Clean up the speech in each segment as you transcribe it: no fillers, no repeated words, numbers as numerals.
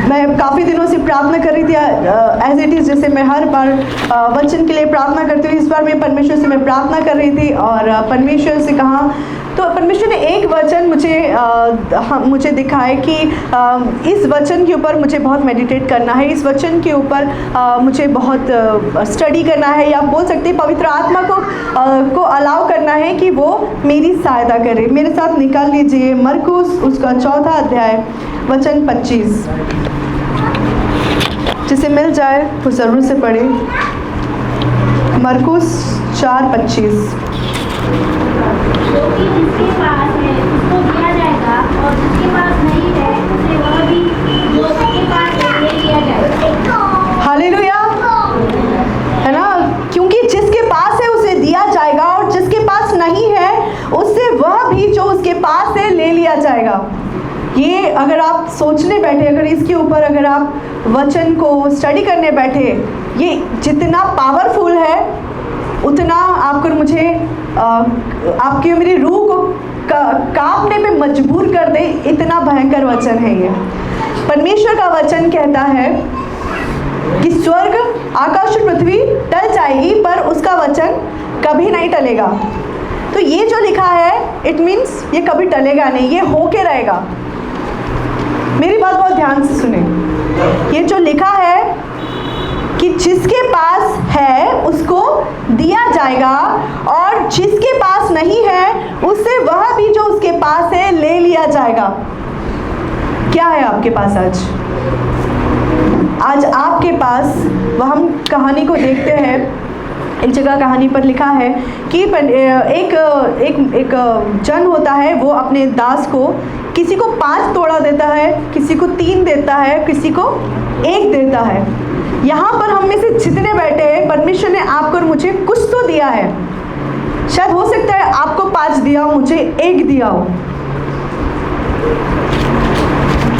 मैं काफ़ी दिनों से प्रार्थना कर रही थी एज इट इज़, जैसे मैं हर बार वचन के लिए प्रार्थना करती हूँ। इस बार मैं परमेश्वर से प्रार्थना कर रही थी और परमेश्वर से कहा, तो परमेश्वर ने एक वचन मुझे दिखाए कि इस वचन के ऊपर मुझे बहुत मेडिटेट करना है, इस वचन के ऊपर मुझे बहुत स्टडी करना है, या बोल सकते हैं पवित्र आत्मा को अलाउ करना है कि वो मेरी सहायता करे। मेरे साथ निकाल लीजिए मरकुस उसका 4 अध्याय वचन 25। जिसे मिल जाए वो ज़रूर से पढ़े। मरकुस 4:25। क्योंकि जिसके पास है उसको दिया जाएगा और जिसके पास नहीं है उसे वह भी जो उसके पास है ले लिया जाएगा। हालेलुया, है ना? क्योंकि जिसके पास है उसे दिया जाएगा और जिसके पास नहीं है उससे वह भी जो उसके पास है ले लिया जाएगा। ये अगर आप सोचने बैठे, अगर इसके ऊपर अगर आप वचन को स्टडी करने बैठे, ये जितना पावरफुल है उतना आपको मुझे आपकी मेरी रूह को कांपने पे मजबूर कर दे, इतना भयंकर वचन है ये। परमेश्वर का वचन कहता है कि स्वर्ग आकाश और पृथ्वी टल जाएगी पर उसका वचन कभी नहीं टलेगा। तो ये जो लिखा है इट मीन्स ये कभी टलेगा नहीं, ये होके रहेगा। मेरी बात बहुत ध्यान से सुने। ये जो लिखा है कि जिसके पास है उसको दिया जाएगा और जिसके पास नहीं है उससे वह भी जो उसके पास है ले लिया जाएगा। क्या है आपके पास आज आपके पास? वह हम कहानी को देखते हैं। एक जगह कहानी पर लिखा है कि एक जन होता है, वो अपने दास को किसी को 5 तोड़ा देता है, किसी को 3 देता है, किसी को 1 देता है। यहाँ पर हम में से जितने बैठे हैं, परमेश्वर ने आपको और मुझे कुछ तो दिया है। शायद हो सकता है आपको 5 दिया हो, मुझे 1 दिया हो,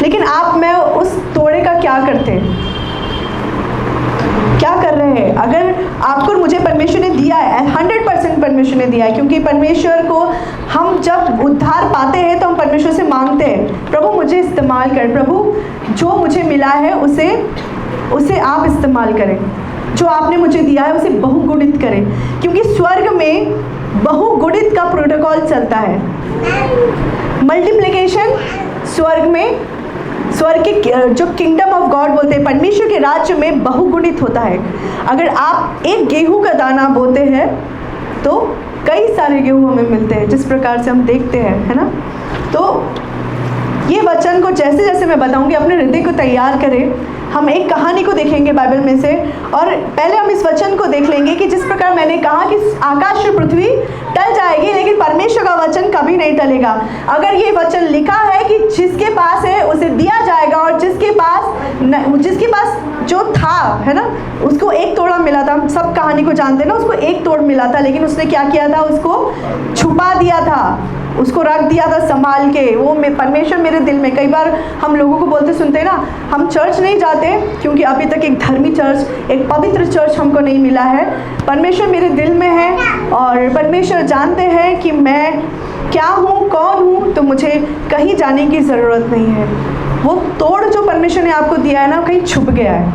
लेकिन आप में उस तोड़े का क्या करते, क्या कर रहे हैं? अगर आपको और मुझे परमेश्वर ने दिया है, 100% परमेश्वर ने दिया है, क्योंकि परमेश्वर को हम जब उद्धार पाते हैं तो हम परमेश्वर से मांगते हैं, प्रभु मुझे इस्तेमाल कर, प्रभु जो मुझे मिला है उसे आप इस्तेमाल करें, जो आपने मुझे दिया है उसे बहुगुणित करें, क्योंकि स्वर्ग में बहुगुणित का प्रोटोकॉल चलता है। मल्टीप्लिकेशन स्वर्ग के जो किंगडम ऑफ गॉड बोलते हैं, परमेश्वर के राज्य में बहुगुणित होता है। अगर आप एक गेहूं का दाना बोते हैं तो कई सारे गेहूं हमें मिलते हैं, जिस प्रकार से हम देखते हैं, है ना? तो ये वचन को जैसे जैसे मैं बताऊंगी अपने हृदय को तैयार करें। हम एक कहानी को देखेंगे बाइबल में से, और पहले हम इस वचन को देख लेंगे कि जिस प्रकार मैंने कहा कि आकाश और पृथ्वी टल जाएगी लेकिन परमेश्वर का वचन कभी नहीं टलेगा। अगर ये वचन लिखा है कि जिसके पास है उसे दिया जाएगा और जिसके पास जो था, है ना, उसको 1 तोड़ा मिला था। हम सब कहानी को जानते हैं ना, उसको 1 तोड़ मिला था, लेकिन उसने क्या किया था? उसको छुपा दिया था, उसको रख दिया था संभाल के। वो परमेश्वर मेरे दिल में, कई बार हम लोगों को बोलते सुनते हैं ना, हम चर्च नहीं जाते क्योंकि अभी तक एक धर्मी चर्च, एक पवित्र चर्च हमको नहीं मिला है। परमेश्वर मेरे दिल में है और परमेश्वर जानते हैं कि मैं क्या हूँ, कौन हूँ, तो मुझे कहीं जाने की ज़रूरत नहीं है। वो तोड़ जो परमेश्वर ने आपको दिया है ना, कहीं छुप गया है।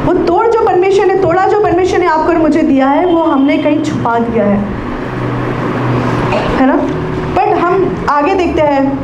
वो तोड़ जो परमेश्वर ने तोड़ा, जो परमेश्वर ने आपको और मुझे दिया है, वो हमने कहीं छुपा दिया है ना? बट हम आगे देखते हैं।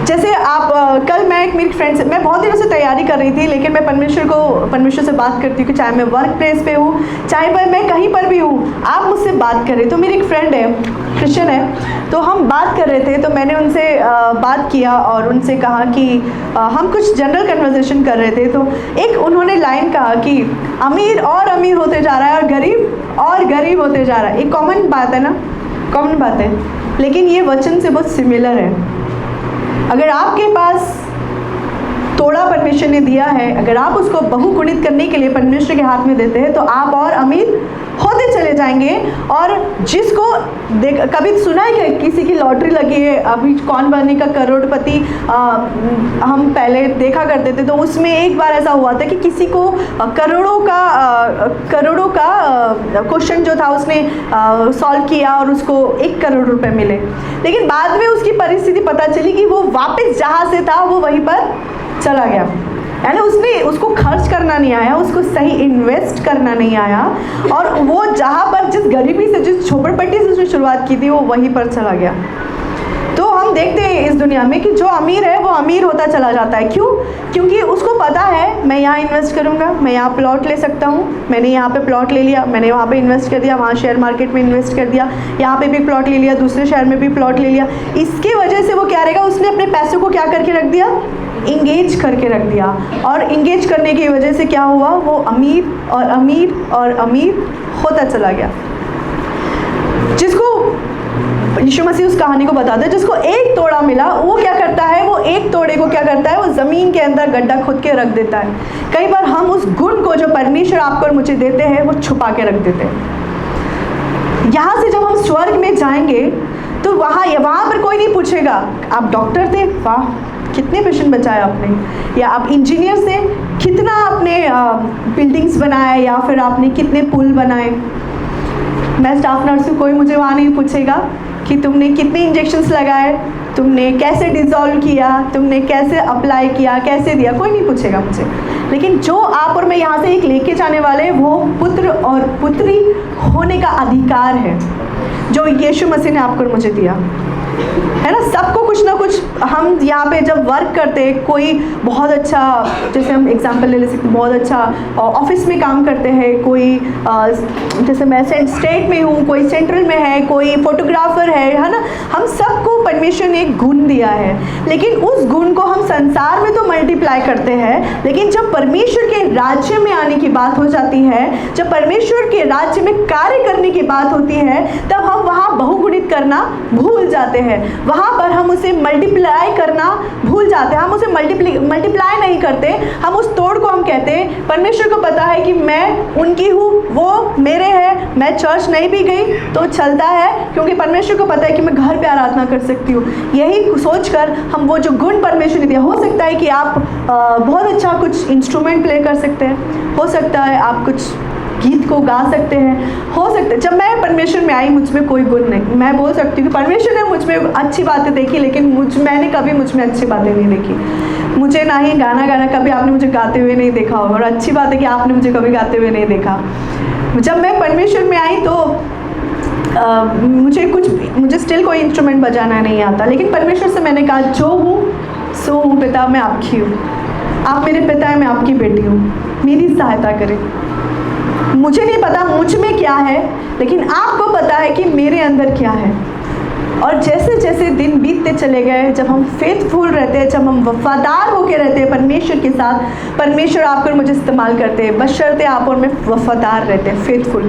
जैसे आप कल मेरी फ्रेंड से, मैं बहुत दिनों से तैयारी कर रही थी, लेकिन मैं परमेश्वर से बात करती हूँ कि चाहे मैं वर्क प्लेस पे हूँ, चाहे मैं कहीं पर भी हूँ, आप मुझसे बात करें। तो मेरी एक फ्रेंड है, क्रिश्चियन है, तो हम बात कर रहे थे, तो मैंने उनसे बात किया और उनसे कहा कि हम कुछ जनरल कन्वर्सेशन कर रहे थे। तो एक उन्होंने लाइन कहा कि अमीर और अमीर होते जा रहा है और गरीब और गरीब होते जा रहा है। एक कॉमन बात है ना, कॉमन बात है, लेकिन ये वचन से बहुत सिमिलर है। अगर आपके पास तोड़ा परमेश्वर ने दिया है, अगर आप उसको बहुगुणित करने के लिए परमेश्वर के हाथ में देते हैं, तो आप और अमीर होते चले जाएंगे। और जिसको कभी सुना है कि किसी की लॉटरी लगी है, अभी कौन बनेगा करोड़पति हम पहले देखा करते थे, तो उसमें एक बार ऐसा हुआ था कि किसी को करोड़ों का क्वेश्चन जो था उसने सॉल्व किया और उसको 1 करोड़ रुपए मिले। लेकिन बाद में उसकी परिस्थिति पता चली कि वो वापस जहाँ से था वो वहीं पर चला गया। यानी उसको खर्च करना नहीं आया, उसको सही इन्वेस्ट करना नहीं आया, और वो जहाँ पर जिस गरीबी से, जिस झोपड़पट्टी से उसने शुरुआत की थी, वो वहीं पर चला गया। तो हम देखते हैं इस दुनिया में कि जो अमीर है वो अमीर होता चला जाता है। क्यों? क्योंकि उसको पता है मैं यहाँ इन्वेस्ट करूँगा, मैं यहाँ प्लॉट ले सकता हूँ, मैंने यहाँ पे प्लॉट ले लिया, मैंने वहाँ पे इन्वेस्ट कर दिया, वहाँ शेयर मार्केट में इन्वेस्ट कर दिया, यहाँ पे भी प्लॉट ले लिया, दूसरे शहर में भी प्लॉट ले लिया। इसकी वजह से वो क्या रहेगा, उसने अपने पैसों को क्या करके रख दिया, इंगेज करके रख दिया, और इंगेज करने की वजह से क्या हुआ, वो अमीर और अमीर और अमीर होता चला गया। जिसको यीशु मसीह उस कहानी को बताते हैं, जिसको एक तोड़ा मिला, वो क्या करता है, वो एक तोड़े को क्या करता है, वो ज़मीन के अंदर गड्ढा खोद के रख देता है। कई बार हम उस गुण को जो परमेश्वर आपको और मुझे देते हैं वो छुपा के रख देते हैं। यहाँ से जब हम स्वर्ग में जाएंगे तो वहाँ पर कोई नहीं पूछेगा आप डॉक्टर थे, वाह कितने पेशेंट बचाए आपने, या आप इंजीनियर से कितना आपने बिल्डिंग्स बनाए, या फिर आपने कितने पुल बनाए। मैं स्टाफ नर्स हूँ, कोई मुझे वहाँ नहीं पूछेगा कि तुमने कितने इंजेक्शंस लगाए, तुमने कैसे डिज़ोल्व किया, तुमने कैसे अप्लाई किया, कैसे दिया, कोई नहीं पूछेगा मुझे। लेकिन जो आप और मैं यहाँ से एक लेके जाने वाले, वो पुत्र और पुत्री होने का अधिकार है जो यीशु मसीह ने आपको और मुझे दिया है ना। सबको कुछ ना कुछ, हम यहाँ पे जब वर्क करते हैं, कोई बहुत अच्छा, जैसे हम एग्जांपल ले सकते हैं, बहुत अच्छा ऑफिस में काम करते हैं, कोई जैसे मैं स्टेट में हूँ, कोई सेंट्रल में है, कोई फोटोग्राफर है ना। हम सबको परमेश्वर ने एक गुण दिया है, लेकिन उस गुण को हम संसार में तो मल्टीप्लाई करते हैं, लेकिन जब परमेश्वर के राज्य में आने की बात हो जाती है, जब परमेश्वर के राज्य में कार्य करने की बात होती है, तब हम वहाँ बहुगुणित करना भूल जाते हैं। वहाँ पर हम उसे मल्टीप्लाई करना भूल जाते हैं, हम उसे मल्टीप्लाई नहीं करते, हम उस तोड़ को हम कहते हैं। परमेश्वर को पता है कि मैं उनकी हूँ, वो मेरे हैं, मैं चर्च नहीं भी गई तो चलता है, क्योंकि परमेश्वर को पता है कि मैं घर पे आराधना कर सकती हूँ। यही सोचकर हम वो जो गुण परमेश्वर ने दिया, हो सकता है कि आप बहुत अच्छा कुछ इंस्ट्रूमेंट प्ले कर सकते हैं, हो सकता है आप कुछ गीत को गा सकते हैं, हो सकता है। जब मैं परमेश्वर में आई, मुझ में कोई गुण नहीं, मैं बोल सकती हूँ कि परमेश्वर ने मुझ में अच्छी बातें देखी, लेकिन मैंने कभी मुझ में अच्छी बातें नहीं देखी। मुझे ना ही गाना कभी आपने मुझे गाते हुए नहीं देखा होगा, और अच्छी बात है कि आपने मुझे कभी गाते हुए नहीं देखा। जब मैं परमेश्वर में आई तो मुझे स्टिल कोई इंस्ट्रूमेंट बजाना नहीं आता, लेकिन परमेश्वर से मैंने कहा जो हूँ सो हूँ पिता, मैं आपकी हूँ, आप मेरे पिता हैं, मैं आपकी बेटी हूँ, मेरी सहायता करें। मुझे नहीं पता मुझ में क्या है, लेकिन आपको पता है कि मेरे अंदर क्या है। और जैसे जैसे दिन बीतते चले गए, जब हम फेथफुल रहते हैं, जब हम वफादार होकर रहते हैं परमेश्वर के साथ, परमेश्वर आप और मुझे इस्तेमाल करते हैं, बशर्ते आप और मैं वफादार रहते हैं, फेथफुल।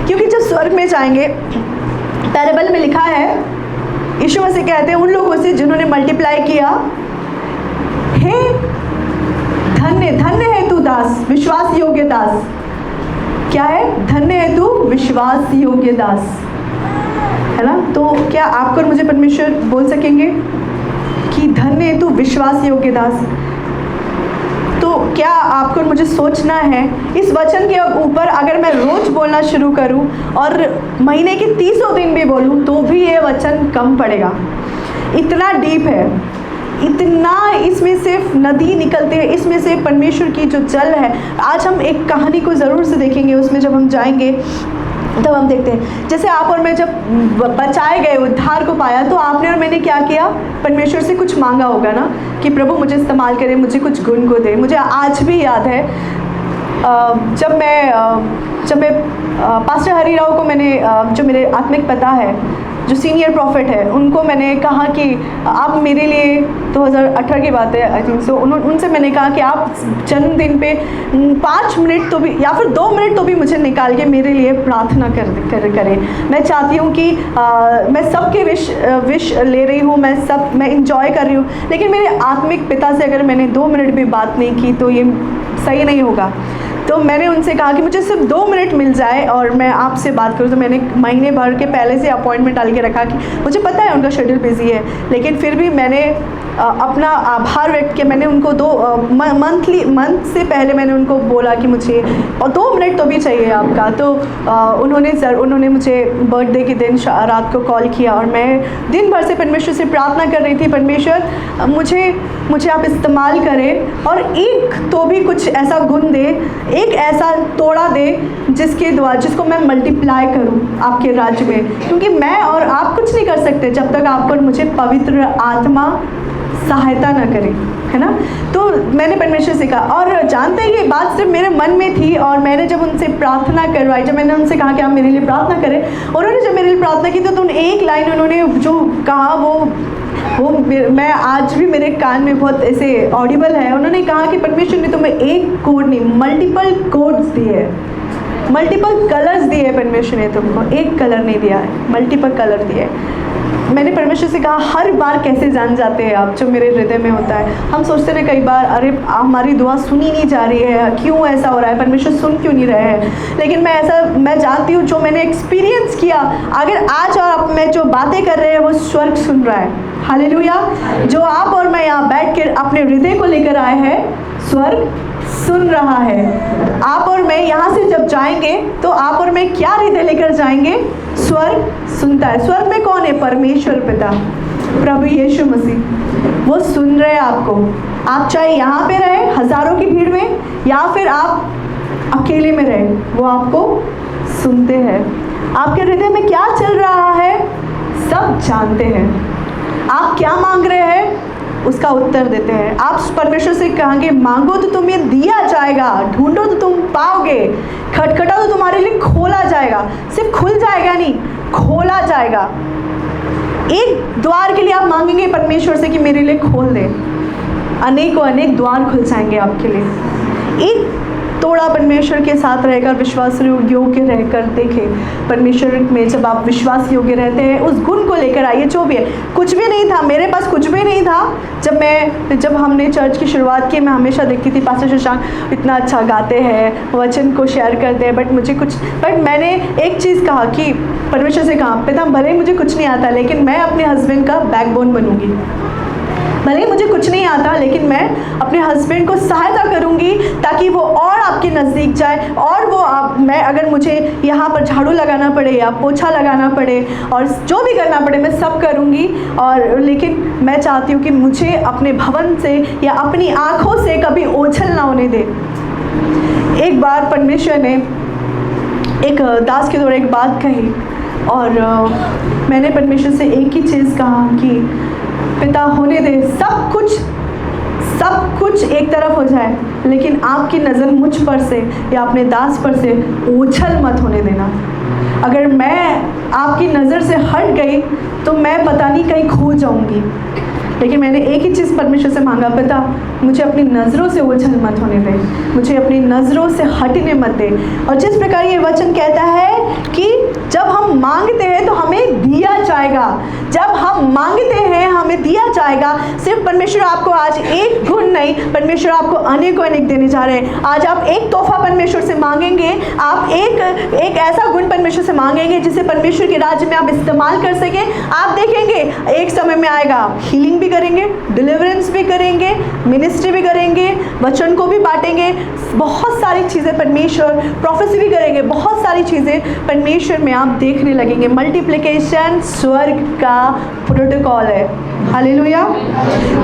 क्योंकि जब स्वर्ग में जाएंगे, पैराबल में लिखा है, यीशु मसीह कहते हैं उन लोगों से जिन्होंने मल्टीप्लाई किया, हे धन्य धन्य है तू दास, विश्वास योग्य दास। क्या है? धन्य है तू विश्वास योग्य दास, है ना। तो क्या आपको और मुझे परमेश्वर बोल सकेंगे कि धन्य है तू विश्वास योग्य दास? तो क्या आपको और मुझे सोचना है, इस वचन के ऊपर अगर मैं रोज बोलना शुरू करूं और महीने के 30 दिन भी बोलूं तो भी ये वचन कम पड़ेगा। इतना डीप है, इतना इसमें सिर्फ नदी निकलते हैं, इसमें से परमेश्वर की जो जल है। आज हम एक कहानी को ज़रूर से देखेंगे, उसमें जब हम जाएंगे तब हम देखते हैं, जैसे आप और मैं जब बचाए गए, उद्धार को पाया, तो आपने और मैंने क्या किया, परमेश्वर से कुछ मांगा होगा ना कि प्रभु मुझे इस्तेमाल करे, मुझे कुछ गुण को दे। मुझे आज भी याद है जब मैं पास्टर हरीराव को मैंने जो मेरे आत्मिक पिता है, जो सीनियर प्रॉफिट है, उनको मैंने कहा कि आप मेरे लिए 2018 की बात है आई थिंक सो, उनसे मैंने कहा कि आप जन्मदिन पे 5 मिनट तो भी या फिर 2 मिनट तो भी मुझे निकाल के मेरे लिए प्रार्थना करें। मैं चाहती हूँ कि मैं सबके विश ले रही हूँ, मैं इंजॉय कर रही हूँ, लेकिन मेरे आत्मिक पिता से अगर मैंने 2 मिनट भी बात नहीं की तो ये सही नहीं होगा। तो मैंने उनसे कहा कि मुझे सिर्फ 2 मिनट मिल जाए और मैं आपसे बात करूँ। तो मैंने महीने भर के पहले से अपॉइंटमेंट डाल के रखा कि मुझे पता है उनका शेड्यूल बिजी है, लेकिन फिर भी मैंने अपना आभार व्यक्त किया। मैंने उनको मंथ से पहले मैंने उनको बोला कि मुझे और 2 मिनट तो भी चाहिए आपका। तो उन्होंने मुझे बर्थडे के दिन रात को कॉल किया और मैं दिन भर से परमेश्वर से प्रार्थना कर रही थी, परमेश्वर मुझे आप इस्तेमाल करें और एक तो भी कुछ ऐसा गुण दे, एक ऐसा तोड़ा दे जिसको मैं मल्टीप्लाई करूं आपके राज्य में, क्योंकि मैं और आप कुछ नहीं कर सकते जब तक आप और मुझे पवित्र आत्मा सहायता न करे, है ना। तो मैंने परमेश्वर से कहा और जानते हैं ये बात सिर्फ मेरे मन में थी और मैंने जब उनसे प्रार्थना करवाई, जब मैंने उनसे कहा कि आप मेरे लिए प्रार्थना करें, उन्होंने जब मेरे लिए प्रार्थना की तो एक लाइन उन्होंने जो कहा वो मैं आज भी मेरे कान में बहुत ऐसे ऑडिबल है। उन्होंने कहा कि परमेश्वर ने तुम्हें एक कोड नहीं मल्टीपल कोड्स दिए, मल्टीपल कलर्स दिए परमेश्वर ने तुमको, एक कलर नहीं दिया है, मल्टीपल कलर दिए। मैंने परमेश्वर से कहा हर बार कैसे जान जाते हैं आप जो मेरे हृदय में होता है। हम सोचते हैं कई बार अरे हमारी दुआ सुनी नहीं जा रही है, क्यों ऐसा हो रहा है, परमेश्वर सुन क्यों नहीं रहे हैं। लेकिन मैं जानती हूँ जो मैंने एक्सपीरियंस किया, अगर आज और मैं जो बातें कर रहे हैं वो स्वर्ग सुन रहा है। हालेलुया। जो आप और मैं यहाँ बैठ कर अपने हृदय को लेकर आए हैं, स्वर्ग सुन रहा है। आप और मैं यहाँ से जब जाएंगे तो आप और मैं क्या हृदय लेकर जाएंगे, स्वर्ग सुनता है। स्वर्ग में कौन है, परमेश्वर पिता, प्रभु यीशु मसीह, वो सुन रहे हैं आपको। आप चाहे यहाँ पे रहे हजारों की भीड़ में या फिर आप अकेले में रहे, वो आपको सुनते हैं। आपके हृदय में क्या चल रहा है सब जानते हैं। आप क्या मांग रहे हैं उसका उत्तर देते हैं। आप परमेश्वर से कहेंगे मांगो तो तुम्हें दिया जाएगा, ढूंढो तो तुम पाओगे, खटखटाओ तो तुम्हारे लिए खोला जाएगा। सिर्फ खुल जाएगा नहीं, खोला जाएगा। एक द्वार के लिए आप मांगेंगे परमेश्वर से कि मेरे लिए खोल दे, अनेकों अनेक द्वार खुल जाएंगे आपके लिए। एक थोड़ा परमेश्वर के साथ रहकर विश्वास योग्य रहकर देखें। परमेश्वर में जब आप विश्वास योग्य रहते हैं उस गुण को लेकर आइए। जो भी है, कुछ भी नहीं था मेरे पास, कुछ भी नहीं था जब हमने चर्च की शुरुआत की। मैं हमेशा देखती थी पास्टर शशांक इतना अच्छा गाते हैं, वचन को शेयर करते हैं, बट मैंने एक चीज़ कहा कि परमेश्वर से कहा पिता भले ही मुझे कुछ नहीं आता लेकिन मैं अपने हस्बैंड का बैकबोन बनूंगी। भले ही मुझे कुछ नहीं आता लेकिन मैं अपने हस्बैंड को सहायता करूंगी ताकि वो और आपके नज़दीक जाए और मैं अगर मुझे यहाँ पर झाड़ू लगाना पड़े या पोछा लगाना पड़े और जो भी करना पड़े मैं सब करूंगी। और लेकिन मैं चाहती हूँ कि मुझे अपने भवन से या अपनी आँखों से कभी ओझल ना होने दे। एक बार परमेश्वर ने एक दास के द्वारा एक बात कही और मैंने परमेश्वर से एक ही चीज़ कहा कि पिता होने दे, सब कुछ एक तरफ हो जाए लेकिन आपकी नज़र मुझ पर से या अपने दास पर से ओझल मत होने देना। अगर मैं आपकी नज़र से हट गई तो मैं पता नहीं कहीं खो जाऊंगी। लेकिन मैंने एक ही चीज़ परमेश्वर से मांगा, पिता मुझे अपनी नज़रों से ओझल मत होने दे, मुझे अपनी नज़रों से हटने मत दे। और जिस प्रकार ये वचन कहता है कि जब हम मांगते हैं तो हमें दिया जाएगा, जब हम मांगते हैं हमें दिया जाएगा। सिर्फ परमेश्वर आपको आज एक गुण नहीं, परमेश्वर आपको अनेकों अनेक देने जा रहे हैं। आज आप एक तोहफा परमेश्वर से मांगेंगे, आप एक ऐसा गुण परमेश्वर से मांगेंगे जिसे परमेश्वर के राज्य में आप इस्तेमाल कर सकें। आप देखेंगे एक समय में आएगा, हीलिंग भी करेंगे, डिलीवरेंस भी करेंगे, मिनिस्ट्री भी करेंगे, वचन को भी बांटेंगे, बहुत सारी चीज़ें परमेश्वर, प्रोफेसी भी करेंगे, बहुत सारी चीज़ें परमेश्वर में आप देखने लगेंगे। मल्टीप्लिकेशन स्वर्ग का प्रोटोकॉल है। हालेलुया।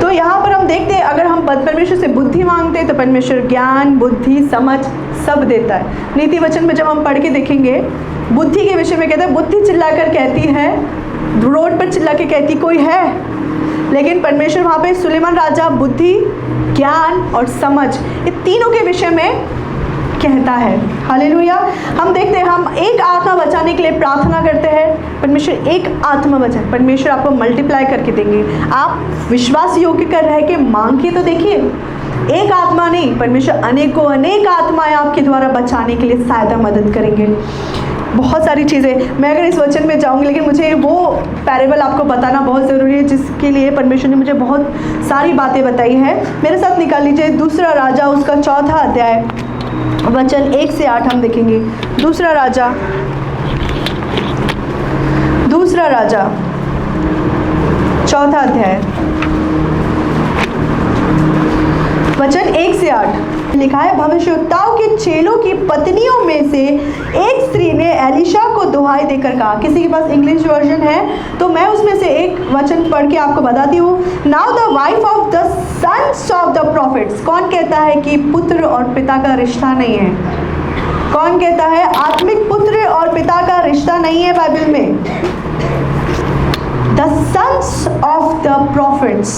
तो यहाँ पर हम देखते हैं अगर हम परमेश्वर से बुद्धि मांगते हैं तो परमेश्वर ज्ञान, बुद्धि, समझ सब देता है। नीति वचन में जब हम पढ़ के देखेंगे बुद्धि के विषय में कहता है, बुद्धि चिल्लाकर कहती है, रोड पर चिल्ला के कहती कोई है, लेकिन परमेश्वर वहाँ पे सुलेमान राजा बुद्धि, ज्ञान और समझ ये तीनों के विषय में कहता है। हालेलुया। हम देखते हैं हम एक आत्मा बचाने के लिए प्रार्थना करते हैं, परमेश्वर एक आत्मा बचाए, परमेश्वर आपको मल्टीप्लाई करके देंगे। आप विश्वास योग्य कर रहे कि मांग के तो देखिए, एक आत्मा नहीं, परमेश्वर अनेकों अनेक आत्माएं आपके द्वारा बचाने के लिए सहायता मदद करेंगे। बहुत सारी चीज़ें, मैं अगर इस वचन में जाऊंगी लेकिन मुझे वो पैरेबल आपको बताना बहुत ज़रूरी है जिसके लिए परमेश्वर ने मुझे बहुत सारी बातें बताई है। मेरे साथ निकाल लीजिए दूसरा राजा उसका 4था अध्याय वचन 1 से 8 हम देखेंगे। दूसरा राजा 4था अध्याय वचन 1 से 8 लिखा है, भविष्यवक्ताओं के चेलों की पत्नियों में से एक स्त्री ने एलिशा को दुहाई देकर कहा। किसी के पास इंग्लिश वर्जन है तो मैं उसमें से एक वचन पढ़ के आपको बताती हूँ। Now the wife of the sons of the prophets. कौन कहता है कि पुत्र और पिता का रिश्ता नहीं है? कौन कहता है आत्मिक पुत्र और पिता का रिश्ता नहीं है बाइबल में? The sons of the prophets,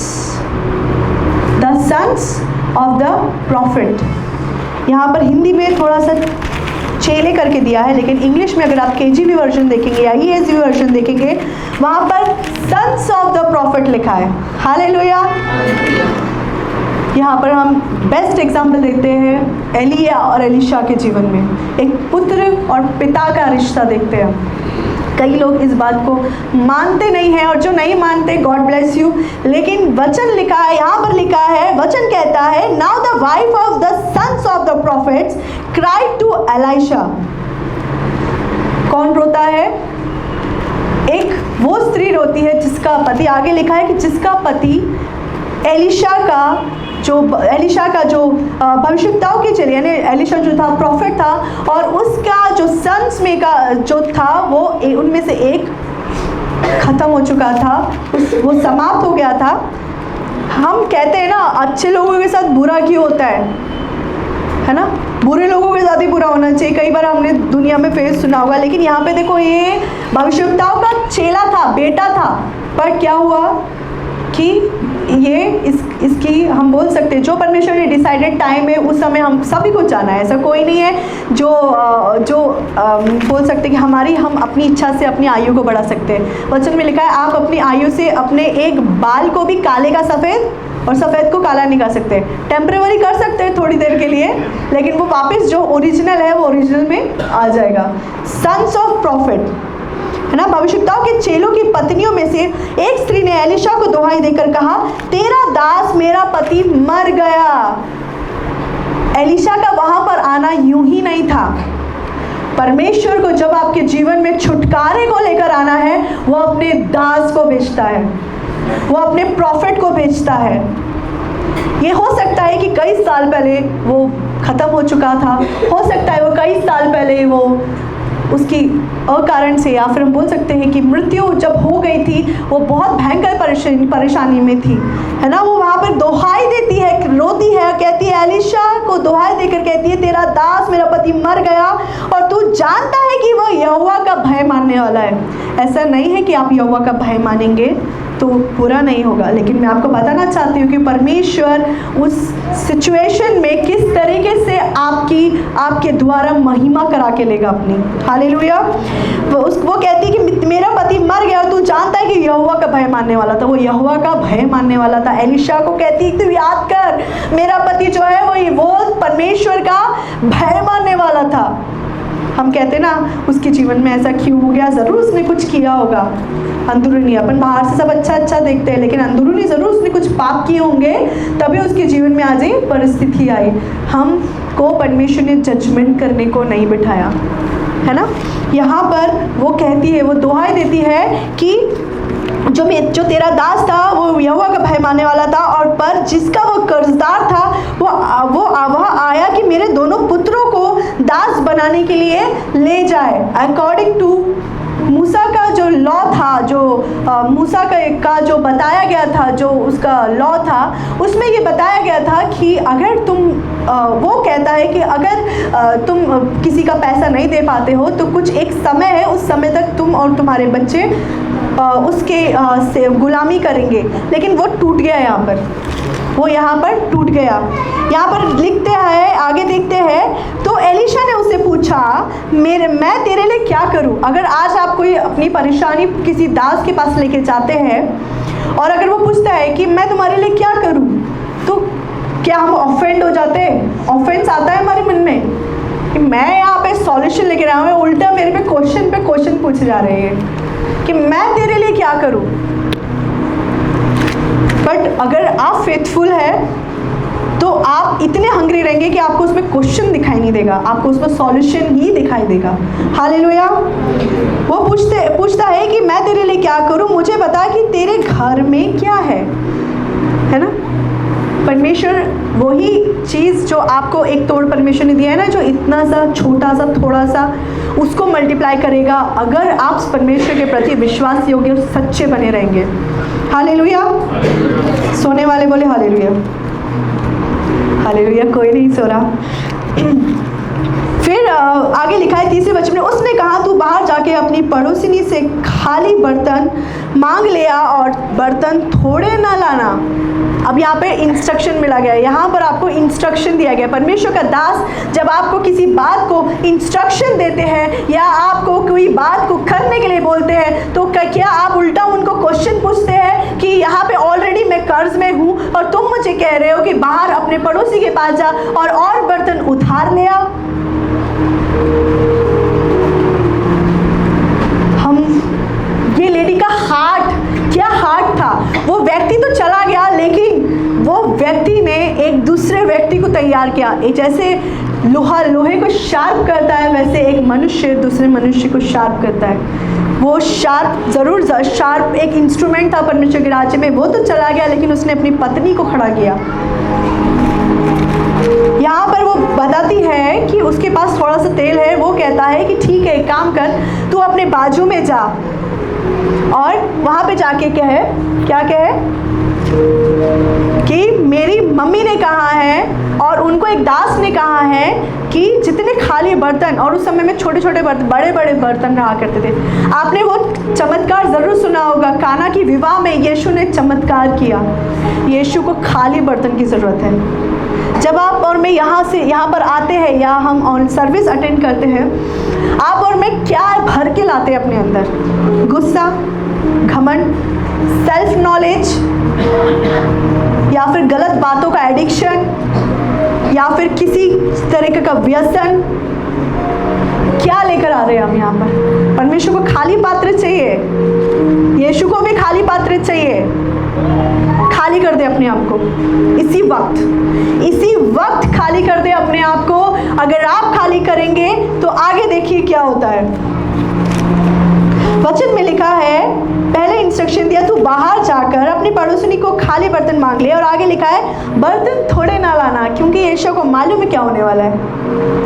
the sons of the prophet. यहाँ पर हिंदी में थोड़ा सा चेले करके दिया है, लेकिन इंग्लिश में अगर आप KJV वर्जन देखेंगे या ESV वर्जन देखेंगे वहाँ पर सन्स ऑफ द प्रॉफिट लिखा है। हालेलुया। यहाँ पर हम बेस्ट एग्जाम्पल देते हैं एलिया और एलिशा के जीवन में, एक पुत्र और पिता का रिश्ता देखते हैं। कई लोग इस बात को मानते नहीं हैं और जो नहीं मानते गॉड ब्लेस यू, लेकिन वचन लिखा है, यहाँ पर लिखा है, वचन कहता है, now the wife of the sons of the prophets cried to Elisha. कौन रोता है? एक वो स्त्री रोती है जिसका पति, आगे लिखा है कि जिसका पति एलिशा का जो भविष्यवक्ताओं के चेले, यानी एलिशा जो था प्रॉफिट था, और उसका जो सन्स में का जो था वो उनमें से एक खत्म हो चुका था, वो समाप्त हो गया था। हम कहते हैं ना अच्छे लोगों के साथ बुरा क्यों होता है ना? बुरे लोगों के साथ ही बुरा होना चाहिए। कई बार हमने दुनिया में फेस सुना होगा, लेकिन यहाँ पे देखो ये भविष्यवक्ताओं का चेला था, बेटा था, पर क्या हुआ कि ये इसकी हम बोल सकते हैं जो परमेश्वर ने डिसाइडेड टाइम है उस समय हम सभी को जाना है। ऐसा कोई नहीं है जो बोल सकते कि हम अपनी इच्छा से अपनी आयु को बढ़ा सकते हैं। वचन में लिखा है आप अपनी आयु से अपने एक बाल को भी काले का सफ़ेद और सफ़ेद को काला नहीं कर सकते। टेम्परेरी कर सकते हैं थोड़ी देर के लिए, लेकिन वो वापस जो ओरिजिनल है वो ओरिजिनल में आ जाएगा। सन्स ऑफ प्रॉफिट है ना। भविष्यवक्ताओं के चेलों की पत्नियों में से एक स्त्री ने एलिशा को दुहाई देकर कहा, तेरा दास मेरा पति मर गया। एलिशा का वहां पर आना यूं ही नहीं था। परमेश्वर को जब आपके जीवन में छुटकारे को लेकर आना है, वो अपने दास को भेजता है, वो अपने प्रॉफिट को भेजता है। ये हो सकता है कि कई साल पहले वो खत्म हो चुका था, हो सकता है वो कई साल पहले वो उसकी अकारण से, या फिर हम बोल सकते हैं कि मृत्यु जब हो गई थी वो बहुत भयंकर परेशानी में थी, है ना। वो वहाँ पर दुहाई देती है, रोती है, कहती है, एलिशा को दुहाई देकर कहती है, तेरा दास मेरा पति मर गया और तू जानता है कि वह यहोवा का भय मानने वाला है। ऐसा नहीं है कि आप यहोवा का भय मानेंगे तो बुरा नहीं होगा, लेकिन मैं आपको बताना चाहती हूँ कि परमेश्वर उस सिचुएशन में किस तरीके से आपके द्वारा महिमा करा के लेगा अपनी। हालेलुया। वो कहती है कि मेरा पति मर गया और तू जानता है कि यहोवा का भय मानने वाला था। वो यहोवा का भय मानने वाला था। एलिशा को कहती है तू याद कर, मेरा पति जो है वो परमेश्वर का भय मानने वाला था। हम कहते ना उसके जीवन में ऐसा क्यों हो गया, ज़रूर उसने कुछ किया होगा अंदरूनी। अपन बाहर से सब अच्छा देखते हैं, लेकिन अंदरूनी ज़रूर उसने कुछ पाप किए होंगे, तभी उसके जीवन में आज ये परिस्थिति आई। हमको परमेश्वर ने जजमेंट करने को नहीं बिठाया, है ना। यहाँ पर वो कहती है, वो दुहाई देती है कि जो तेरा दास था वो यहोवा का भय मानने वाला था, और पर जिसका वो कर्जदार था वो वह आया कि मेरे दोनों पुत्रों को दास बनाने के लिए ले जाए। अकॉर्डिंग टू मूसा का जो लॉ था, जो मूसा का जो बताया गया था, जो उसका लॉ था, उसमें ये बताया गया था कि अगर तुम वो कहता है कि अगर तुम किसी का पैसा नहीं दे पाते हो तो कुछ एक समय है, उस समय तक तुम और तुम्हारे बच्चे उसके से गुलामी करेंगे। लेकिन वो टूट गया, वो यहाँ पर टूट गया। यहाँ पर लिखते हैं, आगे देखते हैं, तो एलिशा ने उससे पूछा, मैं तेरे लिए क्या करूँ। अगर आज आप कोई अपनी परेशानी किसी दास के पास लेके जाते हैं और अगर वो पूछता है कि मैं तुम्हारे लिए क्या करूँ, तो क्या हम ऑफेंड हो जाते हैं? ऑफेंस आता है हमारे मन में कि मैं यहाँ पे सॉल्यूशन लेके आया हूँ, उल्टा मेरे पे क्वेश्चन पूछे जा रहे हैं कि मैं तेरे लिए क्या करूँ। बट अगर आप फेथफुल है तो आप इतने हंग्री रहेंगे कि आपको उसमें क्वेश्चन दिखाई नहीं देगा, आपको उसमें सॉल्यूशन ही दिखाई देगा। हालेलुया। वो पूछता है कि मैं तेरे लिए क्या करूं, मुझे बता कि तेरे घर में क्या है ना। परमेश्वर वही चीज़ जो आपको एक तोड़ परमेश्वर ने दिया है ना, जो इतना सा छोटा सा थोड़ा सा, उसको मल्टीप्लाई करेगा अगर आप परमेश्वर के प्रति विश्वास योग्य और सच्चे बने रहेंगे। हालेलुया। सोने वाले बोले हालेलुया। हालेलुया। कोई नहीं सो रहा। फिर आगे लिखा है 30वें वचन में, उसने कहा तू बाहर जाके अपनी पड़ोसिनी से खाली बर्तन मांग ले आ और बर्तन थोड़े ना लाना। अब यहाँ पे इंस्ट्रक्शन मिला गया है, यहाँ पर आपको इंस्ट्रक्शन दिया गया। परमेश्वर का दास जब आपको किसी बात को इंस्ट्रक्शन देते हैं या आपको कोई बात को करने के लिए बोलते हैं, तो क्या आप उल्टा उनको क्वेश्चन पूछते हैं कि यहाँ पे ऑलरेडी मैं कर्ज में हूँ और तुम मुझे कह रहे हो कि बाहर अपने पड़ोसी के पास जा और बर्तन उधार ले आ। ये लेडी का हार्ट, क्या हार्ट था। वो व्यक्ति तो चला गया, लेकिन वो व्यक्ति ने एक दूसरे व्यक्ति को तैयार किया। जैसे लोहा लोहे को शार्प करता है, वैसे एक मनुष्य दूसरे मनुष्य को शार्प करता है। वो शार्प ज़रूर शार्प एक इंस्ट्रूमेंट था परमेश्वर के राज्य में। वो तो चला गया, लेकिन उसने अपनी पत्नी को खड़ा किया। यहाँ पर वो बताती है कि उसके पास थोड़ा सा तेल है। वो कहता है कि ठीक है, एक काम कर, तू अपने बाजू में जा और वहाँ पे जाके कहे, क्या कहे कि मेरी मम्मी ने कहा है और उनको एक दास ने कहा है कि जितने खाली बर्तन, और उस समय में छोटे छोटे बर्तन, बड़े बड़े बर्तन रहा करते थे। आपने वो चमत्कार ज़रूर सुना होगा, काना की विवाह में यीशु ने चमत्कार किया। यीशु को खाली बर्तन की ज़रूरत है। जब आप और मैं यहाँ पर आते हैं या हम ऑन सर्विस अटेंड करते हैं, आप और मैं क्या भर के लाते हैं अपने अंदर? गुस्सा, घमंड, सेल्फ नॉलेज, या फिर गलत बातों का एडिक्शन, या फिर किसी तरीके का व्यसन। क्या लेकर आ रहे हैं हम यहाँ पर? परमेश्वर को खाली पात्र चाहिए, यीशु को भी खाली पात्र चाहिए। खाली कर दे अपने आप को इसी वक्त खाली कर दे अपने आप को। अगर आप खाली करेंगे तो आगे देखिए क्या होता है। वचन में लिखा है, पहले इंस्ट्रक्शन दिया तू बाहर जाकर अपनी पड़ोसिनी को खाली बर्तन मांग ले, और आगे लिखा है बर्तन थोड़े ना लाना, क्योंकि यीशु को मालूम है क्या होने वाला है।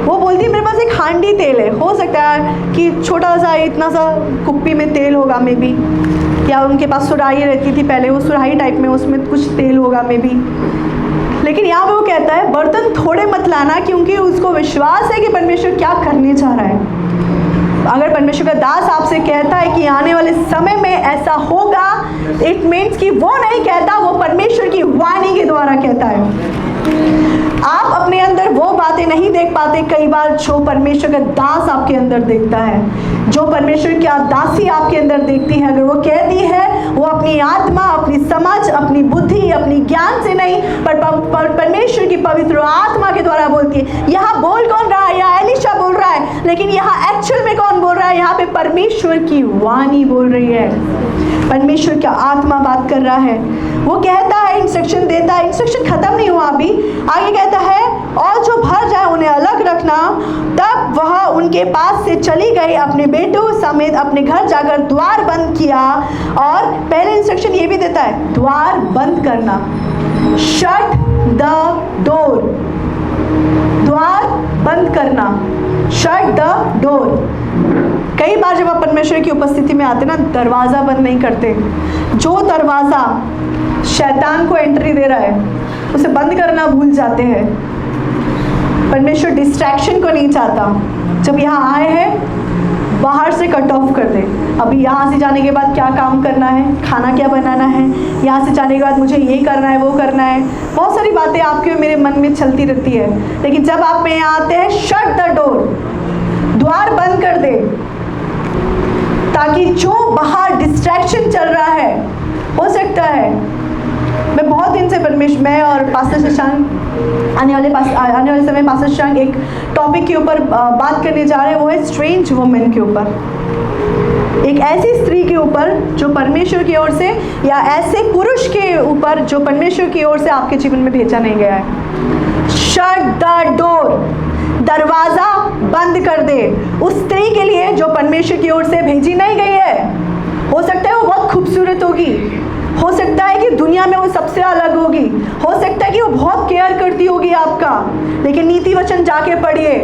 वो बोलती है मेरे पास एक हांडी तेल है। हो सकता है कि छोटा सा इतना सा कुप्पी में तेल होगा मे बी, या उनके पास सुराही रहती थी पहले, वो सुराही टाइप में उसमें कुछ तेल होगा मे बी। लेकिन यहाँ पे वो कहता है बर्तन थोड़े मत लाना, क्योंकि उसको विश्वास है कि परमेश्वर क्या करने जा रहा है। अगर परमेश्वर का दास आपसे कहता है कि आने वाले समय में ऐसा होगा, इट मीन्स कि वो नहीं कहता, वो परमेश्वर की वाणी के द्वारा कहता है। आप अपने अंदर वो बातें नहीं देख पाते कई बार जो परमेश्वर का दास आपके अंदर देखता है, जो परमेश्वर की दासी आपके अंदर देखती है। अगर वो कहती है, वो अपनी आत्मा, अपनी समझ, अपनी बुद्धि, अपनी ज्ञान से नहीं, पर परमेश्वर की पवित्र आत्मा के द्वारा बोलती है। यहाँ बोल कौन रहा है? यहाँ एलिशा बोल रहा है, लेकिन यहाँ एक्चुअल में कौन बोल रहा है? यहाँ पे परमेश्वर की वाणी बोल रही है, परमेश्वर का आत्मा बात कर रहा है। वो कहता है, इंस्ट्रक्शन देता है, इंस्ट्रक्शन खत्म नहीं हुआ अभी, आगे कहता है और जो भर जाए उन्हें अलग रखना। तब वह उनके पास से चली गई, अपने बेटों समेत अपने घर जाकर द्वार बंद किया। और पहले इंस्ट्रक्शन ये भी देता है, द्वार बंद करना, शट द डोर, द्वार बंद करना, शट द डोर। कई बार जब आप परमेश्वर की उपस्थिति में आते ना, दरवाज़ा बंद नहीं करते। जो दरवाज़ा शैतान को एंट्री दे रहा है, उसे बंद करना भूल जाते हैं। परमेश्वर डिस्ट्रैक्शन को नहीं चाहता। जब यहाँ आए हैं, बाहर से कट ऑफ कर दे। अभी यहाँ से जाने के बाद क्या काम करना है, खाना क्या बनाना है, यहाँ से जाने के बाद मुझे ये करना है, वो करना है, बहुत सारी बातें आपके मेरे मन में चलती रहती है। लेकिन जब आप में यहाँ आते हैं, शट द डोर, द्वार बंद कर दे, ताकि जो बाहर डिस्ट्रैक्शन चल रहा है, हो सकता है मैं बहुत दिन से परमेश्वर, मैं और पास्टर शशांक आने वाले समय पास्टर शशांक एक टॉपिक के ऊपर बात करने जा रहे हैं। वो है स्ट्रेंज वुमेन के ऊपर, एक ऐसी स्त्री के ऊपर जो परमेश्वर की ओर से, या ऐसे पुरुष के ऊपर जो परमेश्वर की ओर से आपके जीवन में भेजा नहीं गया है। शट द डोर, दरवाज़ा बंद कर दे उस स्त्री के लिए जो परमेश्वर की ओर से भेजी नहीं गई है। हो सकता है वो बहुत खूबसूरत होगी, हो सकता है कि दुनिया में वो सबसे अलग होगी, हो सकता है कि वो बहुत केयर आपका, लेकिन नीति वचन जाके पढ़िए।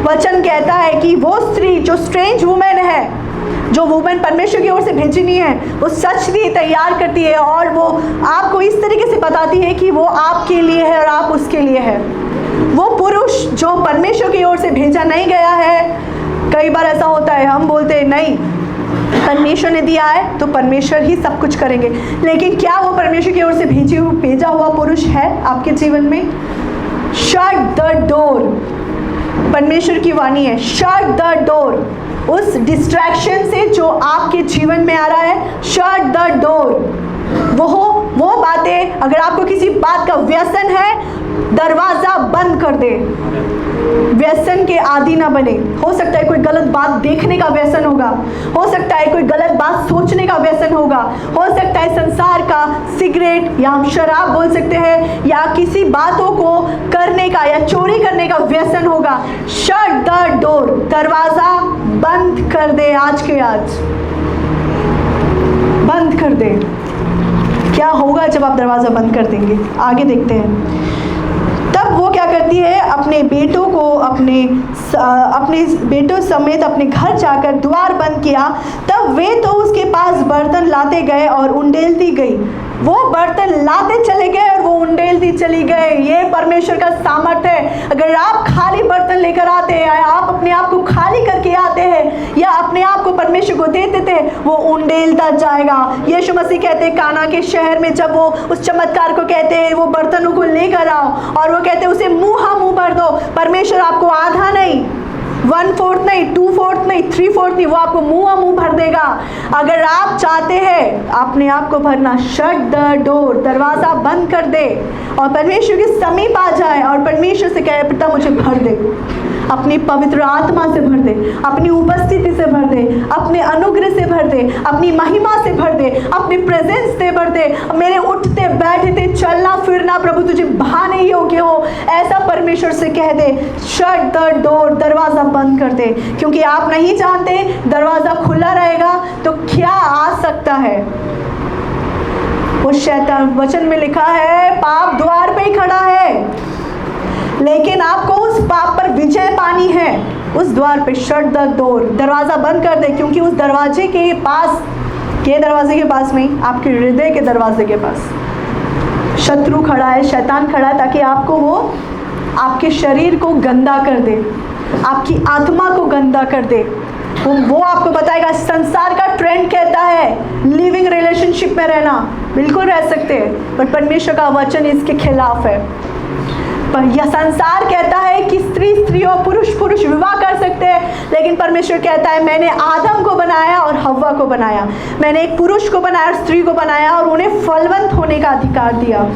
वचन कहता है कि वो स्त्री जो स्ट्रेंज वुमेन है, जो वुमेन परमेश्वर की ओर से भेजी नहीं है, वो सच भी तैयार करती है और वो आपको इस तरीके से बताती है कि वो आपके लिए है और आप उसके लिए है। वो पुरुष जो परमेश्वर की ओर से भेजा नहीं गया है, कई बार ऐसा होता है, हम बोलते हैं नहीं परमेश्वर ने दिया है तो परमेश्वर ही सब कुछ करेंगे, लेकिन क्या वो परमेश्वर की ओर से भेजा हुआ पुरुष है आपके जीवन में? शट द डोर, परमेश्वर की वाणी है, शट द डोर। उस डिस्ट्रैक्शन से जो आपके जीवन में आ रहा है, शट द डोर। वो बातें, अगर आपको किसी बात का व्यसन है, दरवाजा बंद कर दे। व्यसन के आदी ना बने। हो सकता है कोई गलत बात देखने का व्यसन होगा, हो सकता है कोई गलत बात सोचने का व्यसन होगा, हो सकता है संसार का, सिगरेट या हम शराब बोल सकते हैं, या किसी बातों को करने का या चोरी करने का व्यसन होगा। शट द डोर, दरवाजा बंद कर दे। आज के आज बंद कर दे। क्या होगा जब आप दरवाजा बंद कर देंगे? आगे देखते हैं। तब वो क्या करती है, अपने बेटों को अपने बेटों समेत अपने घर जाकर द्वार बंद किया। तब वे तो उसके पास बर्तन लाते गए और उंडेलती गई। वो बर्तन लाते चले गए और वो उंडेलती चली गए। ये परमेश्वर का सामर्थ्य है। अगर आप खाली बर्तन लेकर आते हैं, आप अपने आप को खाली करके आते हैं या अपने आप को परमेश्वर को दे देते हैं, वो उंडेलता जाएगा। यीशु मसीह कहते हैं काना के शहर में, जब वो उस चमत्कार को कहते हैं वो बर्तनों को लेकर आओ, और वो कहते हैं उसे मुँह भर दो। परमेश्वर आपको आधा नहीं, 1/4 नहीं, 2/4 नहीं, 3/4 नहीं, वो आपको मुँह भर देगा। अगर आप चाहते हैं अपने आप को भरना, शट द डोर, दरवाज़ा बंद कर दे और परमेश्वर के समीप आ जाए और परमेश्वर से कहे पिता मुझे भर दे, अपनी पवित्र आत्मा से भर दे, अपनी उपस्थिति से भर दे, अपने अनुग्रह से भर दे, अपनी महिमा से भर दे, अपनी प्रेजेंस से भर दे। मेरे उठते बैठते चलना फिरना प्रभु तुझे भाने योग्य हो, ऐसा परमेश्वर से कह दे। शट द डोर, दरवाज़ा बंद कर दे, क्योंकि आप नहीं जानते दरवाज़ा खुला रहेगा तो क्या आ सकता है। वो शैतान, वचन में लिखा है पाप द्वार पे ही खड़ा है, लेकिन आपको उस पाप पर विजय पानी है उस द्वार पे। शट द डोर, दरवाज़ा बंद कर दे, क्योंकि उस दरवाजे के पास, के दरवाजे के पास नहीं, आपके हृदय के दरवाजे के पास शत्रु खड़ा है, शैतान खड़ा है, ताकि आपको वो आपके शरीर को गंदा कर दे, आपकी आत्मा को गंदा कर दे। वो आपको बताएगा। संसार का ट्रेंड कहता है लिविंग रिलेशनशिप में रहना, बिल्कुल रह सकते हैं, पर परमेश्वर का वचन इसके खिलाफ है। पर यह संसार कहता है कि स्त्री और पुरुष विवाह कर सकते हैं, लेकिन परमेश्वर कहता है मैंने आदम को बनाया और हव्वा को बनाया, मैंने एक पुरुष को बनाया और स्त्री को बनाया और उन्हें फलवंत होने का अधिकार दिया।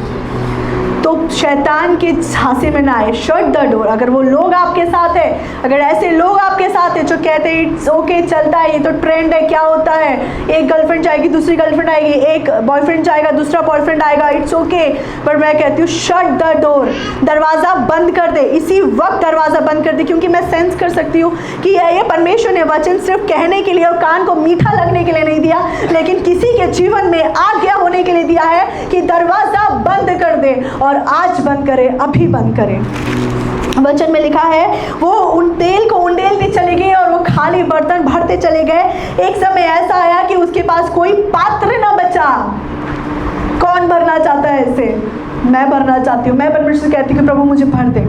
तो शैतान के झांसे में ना आए। Shut the door. अगर वो लोग आपके साथ है, अगर ऐसे लोग आपके साथ है जो कहते हैं इट्स ओके, चलता है, ये तो ट्रेंड है, क्या होता है, एक गर्लफ्रेंड जाएगी दूसरी गर्लफ्रेंड आएगी, एक बॉयफ्रेंड जाएगा दूसरा बॉयफ्रेंड आएगा, इट्स ओके। पर मैं कहती हूँ शट द डोर, दरवाज़ा बंद कर दे, इसी वक्त दरवाज़ा बंद कर दे, क्योंकि मैं सेंस कर सकती हूँ कि ये परमेश्वर ने वचन सिर्फ कहने के लिए और कान को मीठा लगने के लिए नहीं दिया, लेकिन किसी के जीवन में आज्ञा होने के लिए दिया है कि दरवाज़ा बंद कर दे, और आज बंद करे, अभी बंद करे। वचन में लिखा है वो उन तेल को उंडेलते चले गए और वो खाली बर्तन भरते चले गए। एक समय ऐसा आया कि उसके पास कोई पात्र न बचा। कौन भरना चाहता है इसे? मैं भरना चाहती हूँ। मैं परमेश्वर से कहती हूँ कि प्रभु मुझे भर दे,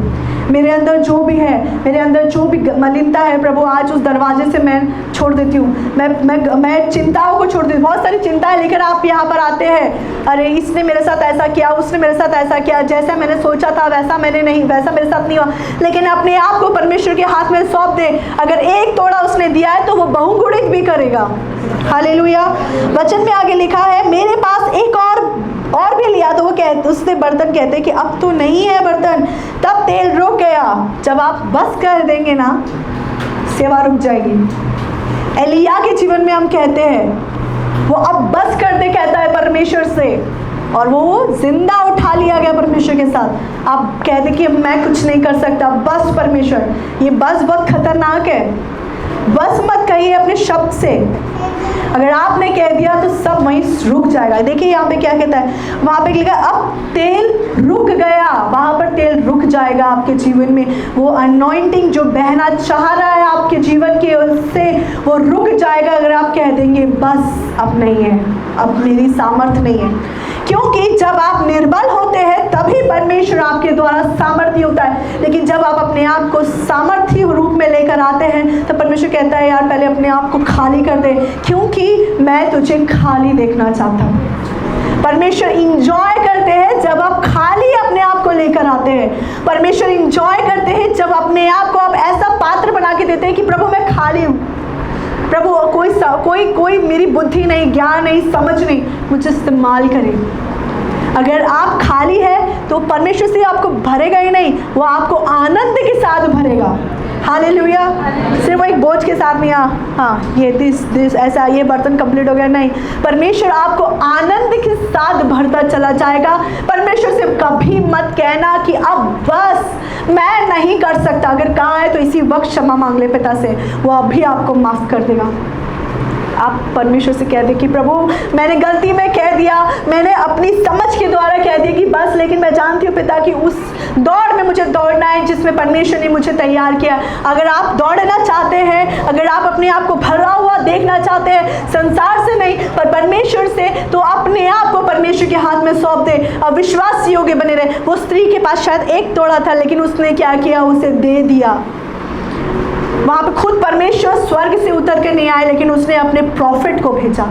मेरे अंदर जो भी है, मेरे अंदर जो भी मलिनता है प्रभु, आज उस दरवाजे से मैं छोड़ देती हूँ। मैं चिंताओं को छोड़ देती हूँ। बहुत सारी चिंताएं लेकर आप यहाँ पर आते हैं, अरे इसने मेरे साथ ऐसा किया, उसने मेरे साथ ऐसा किया, जैसा मैंने सोचा था वैसा मेरे साथ नहीं हुआ। लेकिन अपने आप को परमेश्वर के हाथ में सौंप दे। अगर एक तोड़ा उसने दिया है तो वो बहुगुणित भी करेगा। हालेलुया। वचन में आगे लिखा है मेरे पास एक और भी लिया, तो वो कहते, उसने बर्तन कहते कि अब तो नहीं है बर्तन। तब तेल रुक गया। जब आप बस कर देंगे ना, सेवा रुक जाएगी। एलिया के जीवन में हम कहते हैं वो अब बस कर दे, कहता है परमेश्वर से, और वो जिंदा उठा लिया गया परमेश्वर के साथ। आप कहते कि मैं कुछ नहीं कर सकता, बस परमेश्वर। ये बस बहुत खतरनाक है। बस मत कहिए अपने शब्द से। अगर आपने कह दिया तो सब वहीं रुक जाएगा। देखिए यहाँ पे क्या कहता है, वहाँ पे लिखा अब तेल रुक गया, वहाँ पर तेल रुक जाएगा आपके जीवन में। वो अनॉइंटिंग जो बहना चाह रहा है आपके जीवन के, उससे वो रुक जाएगा अगर आप कह देंगे बस अब नहीं है, अब मेरी सामर्थ नहीं है। क्योंकि जब आप निर्बल होते हैं तभी परमेश्वर आपके द्वारा सामर्थ्य होता है, लेकिन जब आप अपने आप को सामर्थ्य रूप में लेकर आते हैं तो परमेश्वर कहता है यार पहले अपने आप को खाली कर दे, क्योंकि मैं तुझे खाली देखना चाहता हूँ। परमेश्वर इंजॉय करते हैं जब आप खाली अपने आप को लेकर आते हैं। परमेश्वर इंजॉय करते हैं जब अपने आप को आप ऐसा पात्र बना के देते हैं कि प्रभु मैं खाली हूँ, प्रभु कोई मेरी बुद्धि नहीं, ज्ञान नहीं, समझ नहीं, मुझे इस्तेमाल करें। अगर आप खाली है तो परमेश्वर से आपको भरेगा ही नहीं, वो आपको आनंद के साथ भरेगा। हालेलुया। सिर्फ वो एक बोझ के साथ नहीं, हाँ ये दिस ऐसा ये बर्तन कंप्लीट हो गया, नहीं, परमेश्वर आपको आनंद के साथ भरता चला जाएगा। परमेश्वर से कभी मत कहना कि अब बस मैं नहीं कर सकता। अगर कहा है तो इसी वक्त क्षमा मांग ले पिता से, वो अभी आपको माफ़ कर देगा। आप परमेश्वर से कह दें कि प्रभु मैंने गलती में कह दिया, मैंने अपनी समझ के द्वारा कह दिया कि बस, लेकिन मैं जानती हूँ पिता कि उस दौड़ में मुझे दौड़ना है जिसमें परमेश्वर ने मुझे तैयार किया। अगर आप दौड़ना चाहते हैं, अगर आप अपने आप को भरा हुआ देखना चाहते हैं, संसार से नहीं पर परमेश्वर से, तो अपने आप को परमेश्वर के हाथ में सौंप दे, अविश्वास योग्य बने रहे। वो स्त्री के पास शायद एक तोड़ा था, लेकिन उसने क्या किया, उसे दे दिया। वहाँ पे खुद परमेश्वर स्वर्ग से उतर के नहीं आए, लेकिन उसने अपने प्रॉफिट को भेजा,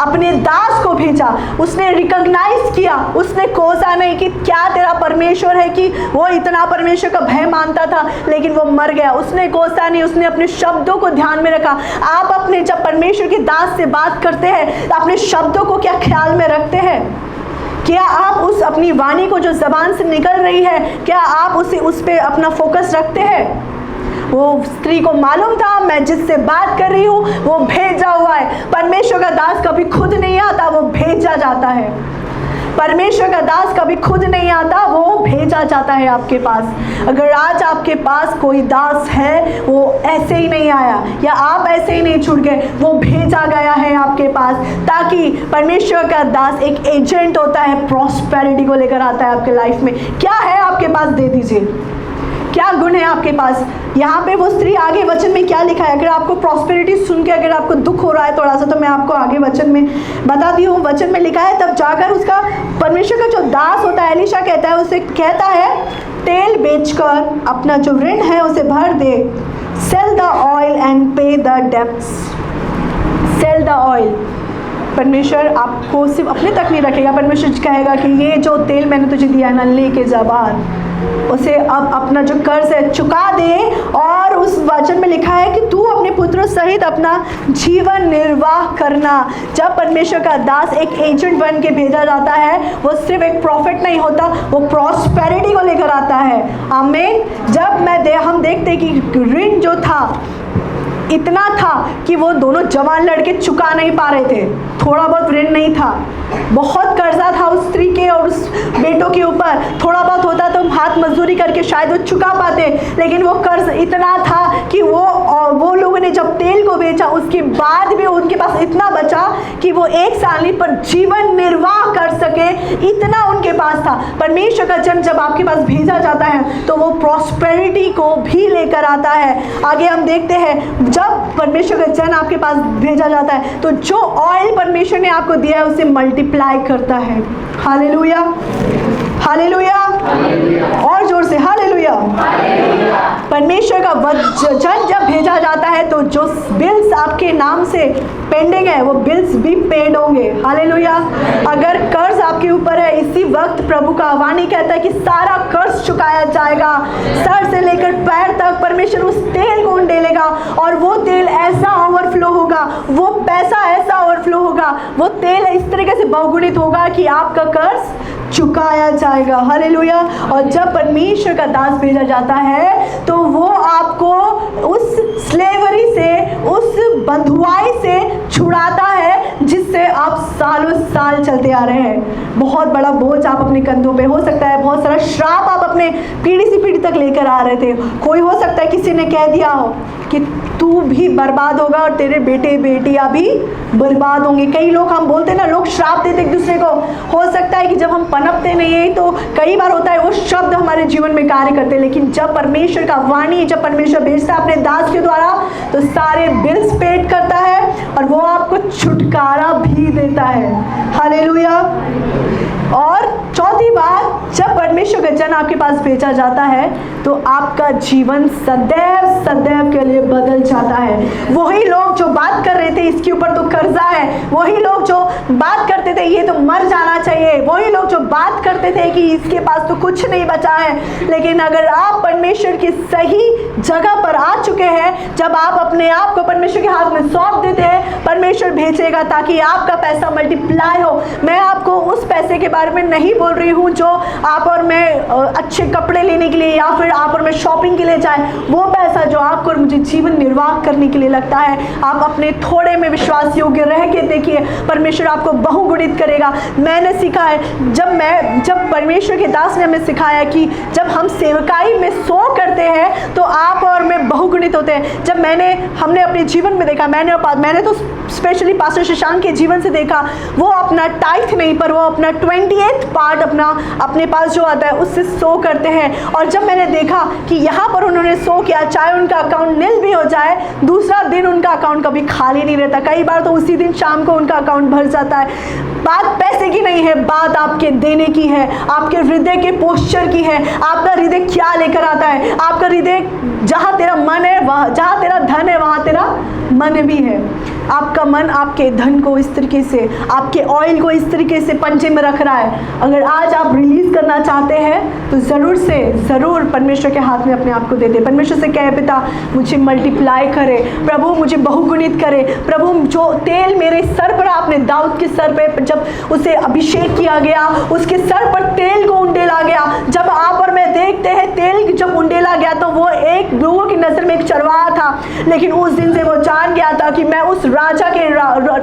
अपने दास को भेजा। उसने रिकॉग्नाइज किया, उसने कोसा नहीं कि क्या तेरा परमेश्वर है, कि वो इतना परमेश्वर का भय मानता था लेकिन वो मर गया। उसने कोसा नहीं, उसने अपने शब्दों को ध्यान में रखा। आप अपने जब परमेश्वर के दास से बात करते हैं तो अपने शब्दों को क्या ख्याल में रखते हैं? क्या आप उस अपनी वाणी को जो जबान से निकल रही है, क्या आप उस पे अपना फोकस रखते हैं? वो स्त्री को मालूम था मैं जिससे बात कर रही हूँ वो भेजा हुआ है। परमेश्वर का दास कभी खुद नहीं आता, वो भेजा जाता है। परमेश्वर का दास कभी खुद नहीं आता, वो भेजा जाता है आपके पास। अगर आज आपके पास कोई दास है, वो ऐसे ही नहीं आया या आप ऐसे ही नहीं छूट गए, वो भेजा गया है आपके पास, ताकि परमेश्वर का दास एक एजेंट होता है, प्रॉस्पेरिटी को लेकर आता है आपके लाइफ में। क्या है आपके पास, दे दीजिए। क्या गुण है आपके पास? यहाँ पे वो स्त्री, आगे वचन में क्या लिखा है? अगर आपको प्रॉस्पेरिटी सुन के अगर आपको दुख हो रहा है थोड़ा सा, तो मैं आपको आगे वचन में बताती हूँ। वचन में लिखा है, तब जाकर उसका परमेश्वर का जो दास होता है एलीशा कहता है, उसे कहता है तेल बेचकर अपना जो ऋण है उसे भर दे। Sell the oil and pay the debts. Sell the oil. परमेश्वर आपको सिर्फ अपने तक नहीं रखेगा, परमेश्वर कहेगा कि ये जो तेल मैंने तुझे दिया है ना, लेके जा बाहर, उसे अब अपना जो कर्ज है चुका दे। और उस वचन में लिखा है कि तू अपने पुत्रों सहित अपना जीवन निर्वाह करना। जब परमेश्वर का दास एक एजेंट बन के भेजा जाता है, वो सिर्फ एक प्रॉफिट नहीं होता, वो प्रॉस्पेरिटी को लेकर आता है। आमीन। जब हम देखते कि ऋण जो था इतना था कि वो दोनों जवान लड़के चुका नहीं पा रहे थे। थोड़ा बहुत ऋण नहीं था, बहुत कर्जा था उस स्त्री के और उस बेटों के ऊपर। थोड़ा बहुत होता तो हाथ मजदूरी करके शायद वो चुका पाते, लेकिन वो कर्ज इतना था कि वो लोगों ने जब तेल को बेचा उसके बाद भी उनके पास इतना बचा कि वो एक साल पर जीवन निर्वाह कर सके, इतना उनके पास था। परमेश्वर का जन जब आपके पास भेजा जाता है तो वो प्रॉस्पेरिटी को भी लेकर आता है। आगे हम देखते हैं, जब परमेश्वर का जन आपके पास भेजा जाता है तो जो ऑयल परमेश्वर ने आपको दिया है उसे मल्टीप्लाई करता है। हालेलुया, हालेलुया, और जोर से हालेलुया। परमेश्वर का वचन जब भेजा जाता है तो जो बिल्स आपके नाम से पेंडिंग है वो बिल्स भी पेड होंगे। हालेलुया। अगर कर्ज आपके ऊपर है, इसी वक्त प्रभु का वाणी कहता है कि सारा कर्ज चुकाया जाएगा, सर से लेकर पैर तक। परमेश्वर उस तेल को डालेगा और वो तेल ऐसा ओवरफ्लो होगा, वो पैसा ऐसा ओवरफ्लो होगा, वो तेल इस तरीके से बहुगुणित होगा कि आपका कर्ज चुकाया जाएगा। हालेलुया। और जब परमेश्वर का दास भेजा जाता है तो वो आपको उस स्लेवरी से, उस बंधुआई से छुड़ाता है है जिससे आप सालों साल चलते आ रहे हैं। बहुत बड़ा बोझ आप अपने कंधों पे, हो सकता है बहुत सारा श्राप आप अपने पीढ़ी से पीढ़ी तक लेकर आ रहे थे। कोई हो सकता है किसी ने कह दिया हो कि तू भी बर्बाद होगा और तेरे बेटे बेटियां भी बर्बाद होंगे। कई लोग, हम बोलते हैं ना, लोग श्राप देते एक दूसरे को। हो सकता है कि जब हम पनपते नहीं है तो कई बार होता है वो शब्द हमारे जीवन में कार्य करते हैं, लेकिन जब परमेश्वर का वाणी, जब परमेश्वर भेजता है अपने दास के द्वारा, तो सारे बिल्स पेड करता है और वो आपको छुटकारा भी देता है। हालेलुया। और चौथी बात, जब परमेश्वर का जन आपके पास भेजा जाता है तो आपका जीवन सदैव सदैव के लिए बदल जाता है। वही लोग जो बात कर रहे थे इसके ऊपर तो कर्जा है, वही लोग जो बात करते थे ये तो मर जाना चाहिए, वही लोग जो बात करते थे कि इसके पास तो कुछ नहीं बचा है, लेकिन अगर आप परमेश्वर की सही जगह पर आ चुके हैं, जब आप अपने आप को परमेश्वर के हाथ में सौंप देते हैं, परमेश्वर भेजेगा ताकि आपका पैसा मल्टीप्लाई हो। मैं आपको उस पैसे के बारे में नहीं बोल रही हूँ जो आप और मैं अच्छे कपड़े लेने के लिए या फिर आप और मैं शॉपिंग के लिए जाए। वो पैसा जो आपको और मुझे जीवन निर्वाह करने के लिए लगता है, आप अपने थोड़े में विश्वास योग्य रह के देखिए, परमेश्वर आपको बहुगुणित करेगा। मैंने सीखा है, जब परमेश्वर के दास ने हमें सिखाया कि जब हम सेवकाई में सो करते हैं तो आप और मैं बहुगुणित होते हैं। जब हमने अपने जीवन में देखा, मैंने तो स्पेशली पास्टर शशांक के जीवन से देखा, वो अपना टाइथ नहीं पर वो अपना 28th पार्ट अपने पास जो आता है उससे सो करते हैं। और जब मैंने देखा कि यहाँ पर उन्होंने सो किया, चाहे उनका अकाउंट नील भी हो जाए, दूसरा दिन उनका अकाउंट कभी खाली नहीं रहता। कई बार तो उसी दिन शाम को उनका अकाउंट भर जाता है। बात पैसे की नहीं है, बात आपके देने की है, आपके हृदय के पोस्चर की है। आपका हृदय क्या लेकर आता है? आपका हृदय, जहाँ तेरा मन है, जहाँ तेरा धन है वहाँ तेरा मन भी है। आपका मन आपके धन को इस तरीके से, आपके ऑयल को इस तरीके से पंजे में रख रहा है। अगर आज आप रिलीज करना चाहते हैं तो ज़रूर से ज़रूर परमेश्वर के हाथ में अपने आप को दे दे। परमेश्वर से कहे, पिता मुझे मल्टीप्लाई करे, प्रभु मुझे बहुगुणित करे। प्रभु जो तेल मेरे सर पर, आपने दाऊद के सर पे जब उसे अभिषेक किया गया, उसके सर पर तेल को उंडेला गया। जब आप और मैं देखते हैं तेल जब उंडेला गया तो वो एक लोगों की नज़र में एक चरवाहा था, लेकिन उस दिन से वो जान गया था कि मैं उस राजा के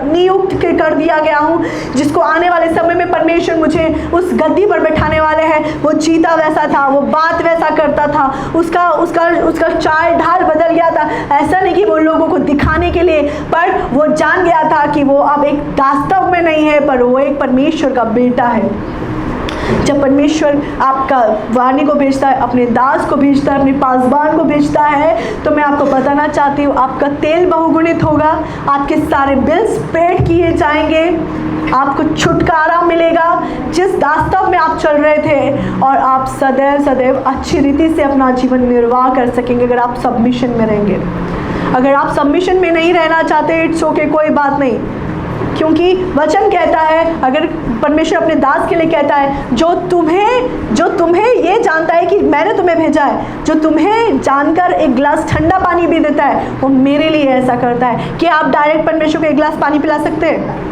नियुक्त कर दिया गया हूँ, जिसको आने वाले समय में परमेश्वर मुझे उस गद्दी पर बैठाने वाले हैं। वो चीता वैसा था, वो बात वैसा करता था, उसका चाल ढाल बदल गया था। ऐसा नहीं कि वो लोगों को दिखाने के लिए, पर वो जान गया था कि वो अब एक वास्तव में नहीं है, पर वो एक परमेश्वर का बेटा है। जब परमेश्वर आपका वाणी को भेजता है, अपने दास को भेजता है, अपने पासबान को भेजता है, तो मैं आपको बताना चाहती हूँ आपका तेल बहुगुणित होगा, आपके सारे बिल्स पेड किए जाएंगे, आपको छुटकारा मिलेगा जिस वास्तव में आप चल रहे थे, और आप सदैव सदैव अच्छी रीति से अपना जीवन निर्वाह कर सकेंगे अगर आप सबमिशन में रहेंगे। अगर आप सबमिशन में नहीं रहना चाहते, इट्स ओके, कोई बात नहीं, क्योंकि वचन कहता है, अगर परमेश्वर अपने दास के लिए कहता है, जो तुम्हें ये जानता है कि मैंने तुम्हें भेजा है, जो तुम्हें जानकर एक गिलास ठंडा पानी भी देता है, वो मेरे लिए ऐसा करता है। कि आप डायरेक्ट परमेश्वर को एक गिलास पानी पिला सकते हैं?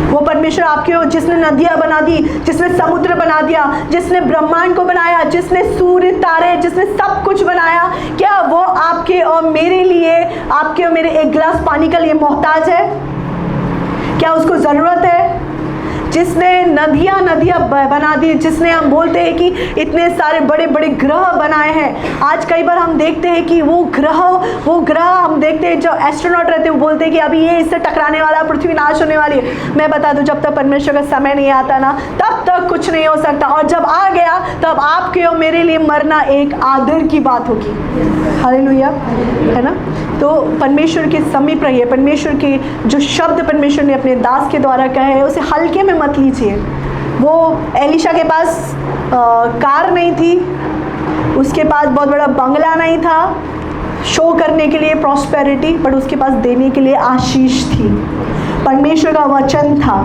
वो परमेश्वर आपके, जिसने नदियाँ बना दी, जिसने समुद्र बना दिया, जिसने ब्रह्मांड को बनाया, जिसने सूर्य तारे, जिसने सब कुछ बनाया, क्या वो आपके और मेरे लिए, आपके और मेरे एक गिलास पानी के लिए मोहताज है? क्या उसको ज़रूरत है? जिसने नदियाँ बना दी, जिसने, हम बोलते हैं कि इतने सारे बड़े बड़े ग्रह बनाए हैं। आज कई बार हम देखते हैं कि वो ग्रह हम देखते हैं, जो एस्ट्रोनॉट रहते हैं वो बोलते हैं कि अभी ये इससे टकराने वाला, पृथ्वी नाश होने वाली है। मैं बता दूं, जब तक परमेश्वर का समय नहीं आता ना, तब तक कुछ नहीं हो सकता, और जब आ गया तब आपके और मेरे लिए मरना एक आदर की बात होगी। हालेलुया, है ना? तो परमेश्वर के समीप रहिए। परमेश्वर के जो शब्द परमेश्वर ने अपने दास के द्वारा कहे हैं उसे हल्के में मत लीजिए। वो एलिशा के पास कार नहीं थी, उसके पास बहुत बड़ा बंगला नहीं था शो करने के लिए प्रॉस्पेरिटी, बट उसके पास देने के लिए आशीष थी, परमेश्वर का वचन था।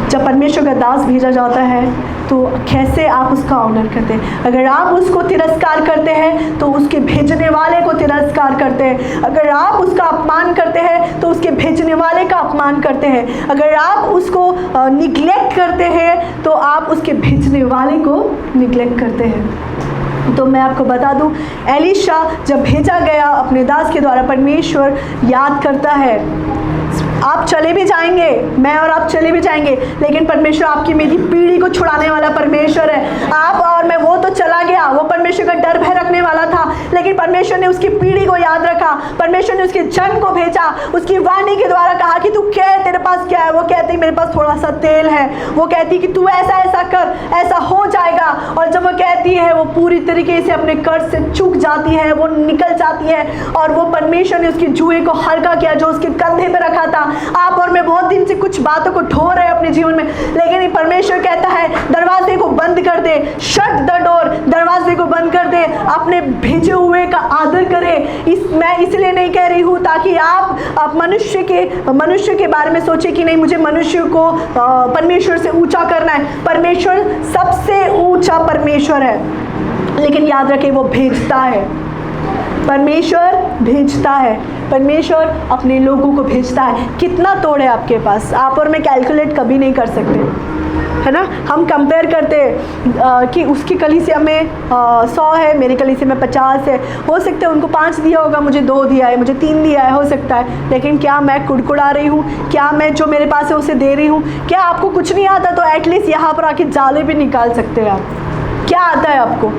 जब परमेश्वर का दास भेजा जाता है तो कैसे आप उसका ऑनर करते हैं? अगर आप उसको तिरस्कार करते हैं तो उसके भेजने वाले को तिरस्कार करते हैं। अगर आप उसका अपमान करते हैं तो उसके भेजने वाले का अपमान करते हैं। अगर आप उसको निग्लेक्ट करते हैं तो आप उसके भेजने वाले को निग्लेक्ट करते हैं। तो मैं आपको बता दूं, एलिशा जब भेजा गया अपने दास के द्वारा, परमेश्वर याद करता है आप चले भी जाएंगे, मैं और आप चले भी जाएंगे, लेकिन परमेश्वर आपकी मेरी पीढ़ी को छुड़ाने वाला परमेश्वर है। आप और मैं, वो तो चला गया, वो परमेश्वर का डर भय रखने वाला था, लेकिन परमेश्वर ने उसकी पीढ़ी को याद रखा। परमेश्वर ने उसके जन को भेजा, उसकी वाणी के द्वारा कहा कि तू क्या है, तेरे पास क्या है? वो कहती मेरे पास थोड़ा सा तेल है। वो कहती कि तू ऐसा ऐसा कर, ऐसा हो जाएगा। और जब वो कहती है, वो पूरी तरीके से अपने कर्ज से चूक जाती है, वो निकल जाती है। और वो परमेश्वर ने उसके जुए को हल्का किया जो उसके कंधे पे रखा था। आप और मैं बहुत दिन से कुछ बातों को ढो रहे हैं अपने जीवन में, लेकिन परमेश्वर कहता है दरवाजे को बंद कर दे, शट द डोर, दरवाजे को बंद कर दे, अपने भेजे हुए का आदर करे। मैं इसलिए नहीं कह रही हूँ ताकि आप मनुष्य के बारे में सोचे कि नहीं मुझे मनुष्य को परमेश्वर से ऊंचा करना है। परमेश्वर सबसे ऊंचा परमेश्वर है, लेकिन याद रखें वो भेजता है। परमेश्वर भेजता है, परमेश्वर अपने लोगों को भेजता है। कितना तोड़ है आपके पास, आप और मैं कैलकुलेट कभी नहीं कर सकते, है ना। हम कंपेयर करते हैं कि उसकी कलीसिया में 100 है, मेरी कलीसिया में 50 है। हो सकता है उनको 5 दिया होगा, मुझे 2 दिया है, मुझे 3 दिया है, हो सकता है। लेकिन क्या मैं कुड़कुड़ा रही हूँ? क्या मैं जो मेरे पास है उसे दे रही हूँ? क्या आपको कुछ नहीं आता तो एटलीस्ट यहाँ पर आके जाले भी निकाल सकते हैं आप। क्या आता है आपको?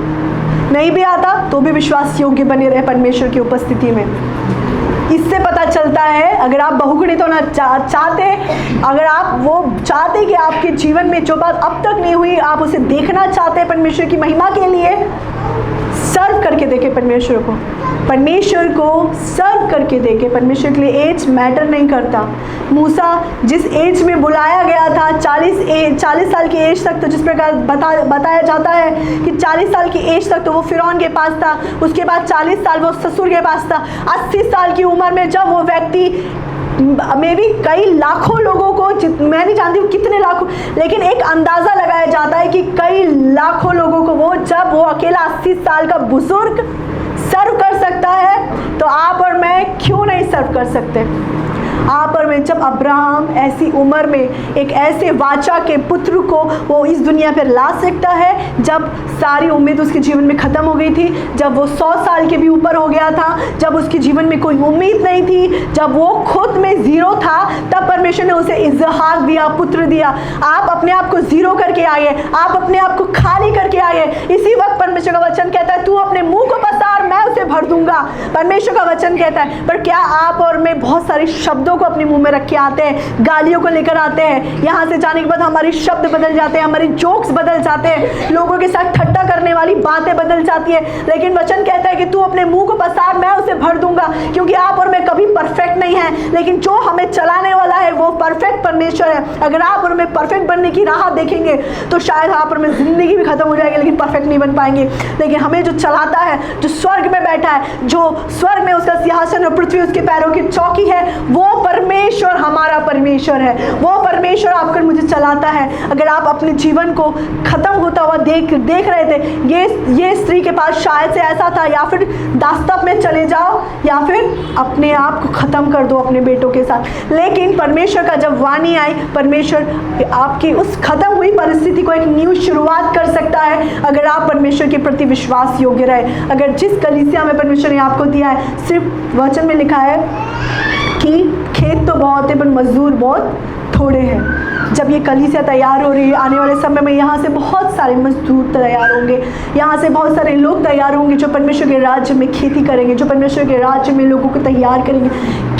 नहीं भी आता तो भी विश्वास योग्य बने रहे परमेश्वर की उपस्थिति में। इससे पता चलता है अगर आप बहुगुणित होना चाहते, अगर आप वो चाहते कि आपके जीवन में जो बात अब तक नहीं हुई आप उसे देखना चाहते परमेश्वर की महिमा के लिए, सर्व करके देखे परमेश्वर को सर्व करके देखे। परमेश्वर के लिए एज मैटर नहीं करता। मूसा जिस एज में बुलाया गया था, 40 साल की एज तक, तो जिस प्रकार बताया जाता है कि 40 साल की एज तक तो वो फिरौन के पास था, उसके बाद 40 साल वो ससुर के पास था। 80 साल की उम्र में जब वो व्यक्ति मे भी कई लाखों लोगों को, मैं नहीं जानती हूँ कितने लाखों, लेकिन एक अंदाज़ा लगाया जाता है कि कई लाखों लोगों को जब वो अकेला 80 साल का बुजुर्ग सर्व कर सकता है, तो आप और मैं क्यों नहीं सर्व कर सकते? आप और मैं, जब अब्राहम ऐसी उम्र में एक ऐसे वाचा के पुत्र को वो इस दुनिया पर ला सकता है, जब सारी उम्मीद उसके जीवन में ख़त्म हो गई थी, जब वो 100 साल के भी ऊपर हो गया था, जब उसके जीवन में कोई उम्मीद नहीं थी, जब वो खुद में ज़ीरो था, तब परमेश्वर ने उसे इज़हाक दिया, पुत्र दिया। आप अपने आप को ज़ीरो करके आए, आप अपने आप को खाली करके आए। इसी वक्त परमेश्वर का वचन कहता है तू अपने मुँह को पसार, मैं उसे भर दूंगा। परमेश्वर का वचन कहता है। पर क्या आप और मैं बहुत सारे शब्दों को अपने मुंह में रख के आते हैं, गालियों को लेकर आते हैं, यहाँ से जाने के बाद हमारे शब्द बदल जाते हैं, हमारे जोक्स बदल जाते हैं, लोगों के साथ ठट्टा करने वाली बातें बदल जाती है। लेकिन वचन कहता है कि तू अपने मुंह को पसार, मैं उसे भर दूंगा। क्योंकि आप और मैं कभी परफेक्ट नहीं है, लेकिन जो हमें चलाने वाला है वो परफेक्ट परमेश्वर है। अगर आप और मैं परफेक्ट बनने की राह देखेंगे तो शायद आप और मैं जिंदगी भी खत्म हो जाएगी, लेकिन परफेक्ट नहीं बन पाएंगे। लेकिन हमें जो चलाता है, जो स्वर्ग में बैठा है, जो स्वर्ग में उसका सिंहासन और पृथ्वी उसके पैरों की चौकी है, वो परमेश्वर हमारा परमेश्वर है। वो परमेश्वर आपको मुझे चलाता है। अगर आप अपने जीवन को खत्म होता हुआ देख रहे थे, ये स्त्री के पास शायद से ऐसा था, या फिर दास्तब में चले जाओ या फिर अपने आप को खत्म कर दो अपने बेटों के साथ। लेकिन परमेश्वर का जब वाणी आई, परमेश्वर आपकी उस खत्म हुई परिस्थिति को एक न्यू शुरुआत कर सकता है अगर आप परमेश्वर के प्रति विश्वास योग्य रहे। अगर जिस कलीसिया में परमेश्वर ने आपको दिया है, सिर्फ वचन में लिखा है कि खेत तो बहुत है पर मजदूर बहुत थोड़े हैं। जब ये कलीसिया तैयार हो रही है, आने वाले समय में यहाँ से बहुत सारे मजदूर तैयार होंगे, यहाँ से बहुत सारे लोग तैयार होंगे जो परमेश्वर के राज्य में खेती करेंगे, जो परमेश्वर के राज्य में लोगों को तैयार करेंगे।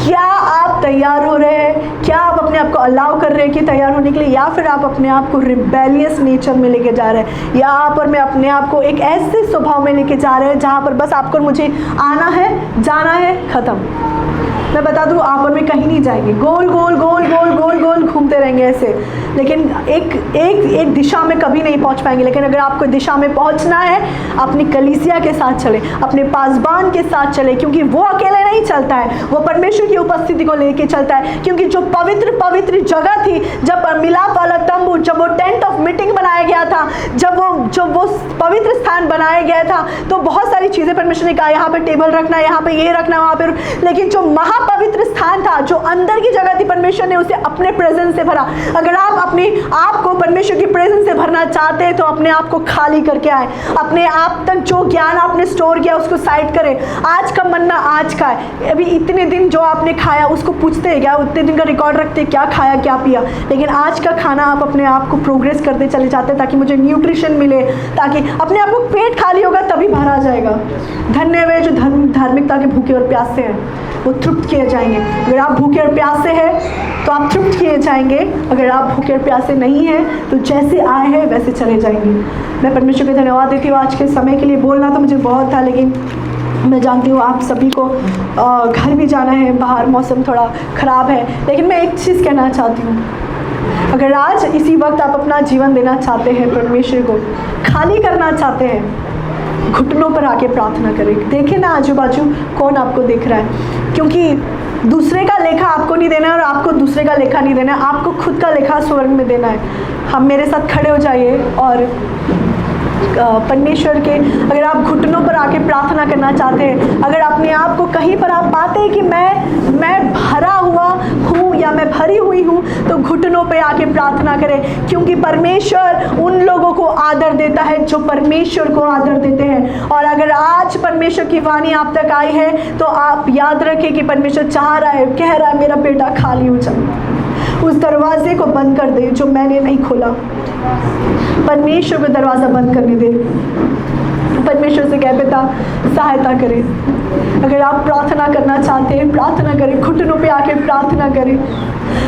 क्या आप तैयार हो रहे हैं? क्या आप अपने आप को अलाउ कर रहे हैं कि तैयार होने के लिए, या फिर आप अपने आप को रिबेलियस नेचर में लेके जा रहे हैं, या आप और मैं अपने आप को एक ऐसे स्वभाव में लेके जा रहे हैं जहाँ पर बस आपको मुझे आना है, जाना है, ख़त्म। मैं बता दूँ आप और मैं कहीं नहीं जाएंगे, गोल गोल गोल गोल गोल गोल घूमते रहेंगे ऐसे, लेकिन एक दिशा में कभी नहीं पहुंच पाएंगे। लेकिन अगर आपको दिशा में पहुंचना है, अपनी कलीसिया के साथ चले, अपने पासबान के साथ चले, क्योंकि वो अकेले नहीं चलता है, वो परमेश्वर की उपस्थिति को लेके चलता है। क्योंकि जो पवित्र जगह थी, जब मिलाप वाला तंबू, जब वो टेंट ऑफ मीटिंग बनाया गया था, जब वो पवित्र स्थान बनाया गया था, तो बहुत सारी चीज़ें परमेश्वर ने कहा यहाँ पे टेबल रखना, यहाँ पे ये रखना, वहाँ पे, लेकिन जो पवित्र स्थान था, जो अंदर की जगह थी, परमेश्वर ने उसे अपने प्रेजेंस से भरा। अगर आप अपने आप को परमेश्वर की प्रेजेंस से भरना चाहते हैं तो अपने आप को खाली करके आए। अपने आप तक जो ज्ञान आपने स्टोर किया उसको साइड करें। आज का मन्ना आज का है। अभी इतने दिन जो आपने खाया उसको पूछते हैं क्या? उतने दिन का रिकॉर्ड रखते हैं क्या खाया क्या पिया? लेकिन आज का खाना आप अपने आप को प्रोग्रेस करते चले जाते हैं ताकि मुझे न्यूट्रिशन मिले, ताकि अपने आप को पेट खाली होगा तभी भरा जाएगा। धन्य वे जो धार्मिकता के भूखे और प्यासे हैं, वो तृप्त किए जाएंगे। अगर आप भूखे और प्यासे हैं तो आप तृप्त किए जाएंगे। अगर आप भूखे और प्यासे नहीं हैं तो जैसे आए हैं वैसे चले जाएंगे। मैं परमेश्वर को धन्यवाद देती हूँ आज के समय के लिए। बोलना तो मुझे बहुत था, लेकिन मैं जानती हूँ आप सभी को घर भी जाना है, बाहर मौसम थोड़ा ख़राब है। लेकिन मैं एक चीज़ कहना चाहती हूँ, अगर आज इसी वक्त आप अपना जीवन देना चाहते हैं, परमेश्वर को खाली करना चाहते हैं, घुटनों पर आके प्रार्थना करें। देखें ना आजू बाजू कौन आपको देख रहा है, क्योंकि दूसरे का लेखा आपको नहीं देना है और आपको दूसरे का लेखा नहीं देना है। आपको खुद का लेखा स्वर्ग में देना है। हम मेरे साथ खड़े हो जाइए और परमेश्वर के, अगर आप घुटनों पर आके प्रार्थना करना चाहते हैं, अगर अपने आप को कहीं पर आप पाते हैं कि मैं भरा हुआ हूँ या मैं भरी हुई हूँ, तो घुटनों पे आके प्रार्थना करें, क्योंकि परमेश्वर उन लोगों को आदर देता है जो परमेश्वर को आदर देते हैं। और अगर आज परमेश्वर की वाणी आप तक आई है तो आप याद रखें कि परमेश्वर चाह रहा है, कह रहा है, मेरा बेटा खाली हो जाए। उस दरवाजे को बंद कर दे जो मैंने नहीं खोला। परमेश्वर को दरवाज़ा बंद करने दे। परमेश्वर से कह, पिता सहायता करें। अगर आप प्रार्थना करना चाहते हैं, प्रार्थना करें, घुटनों पे आके प्रार्थना करें।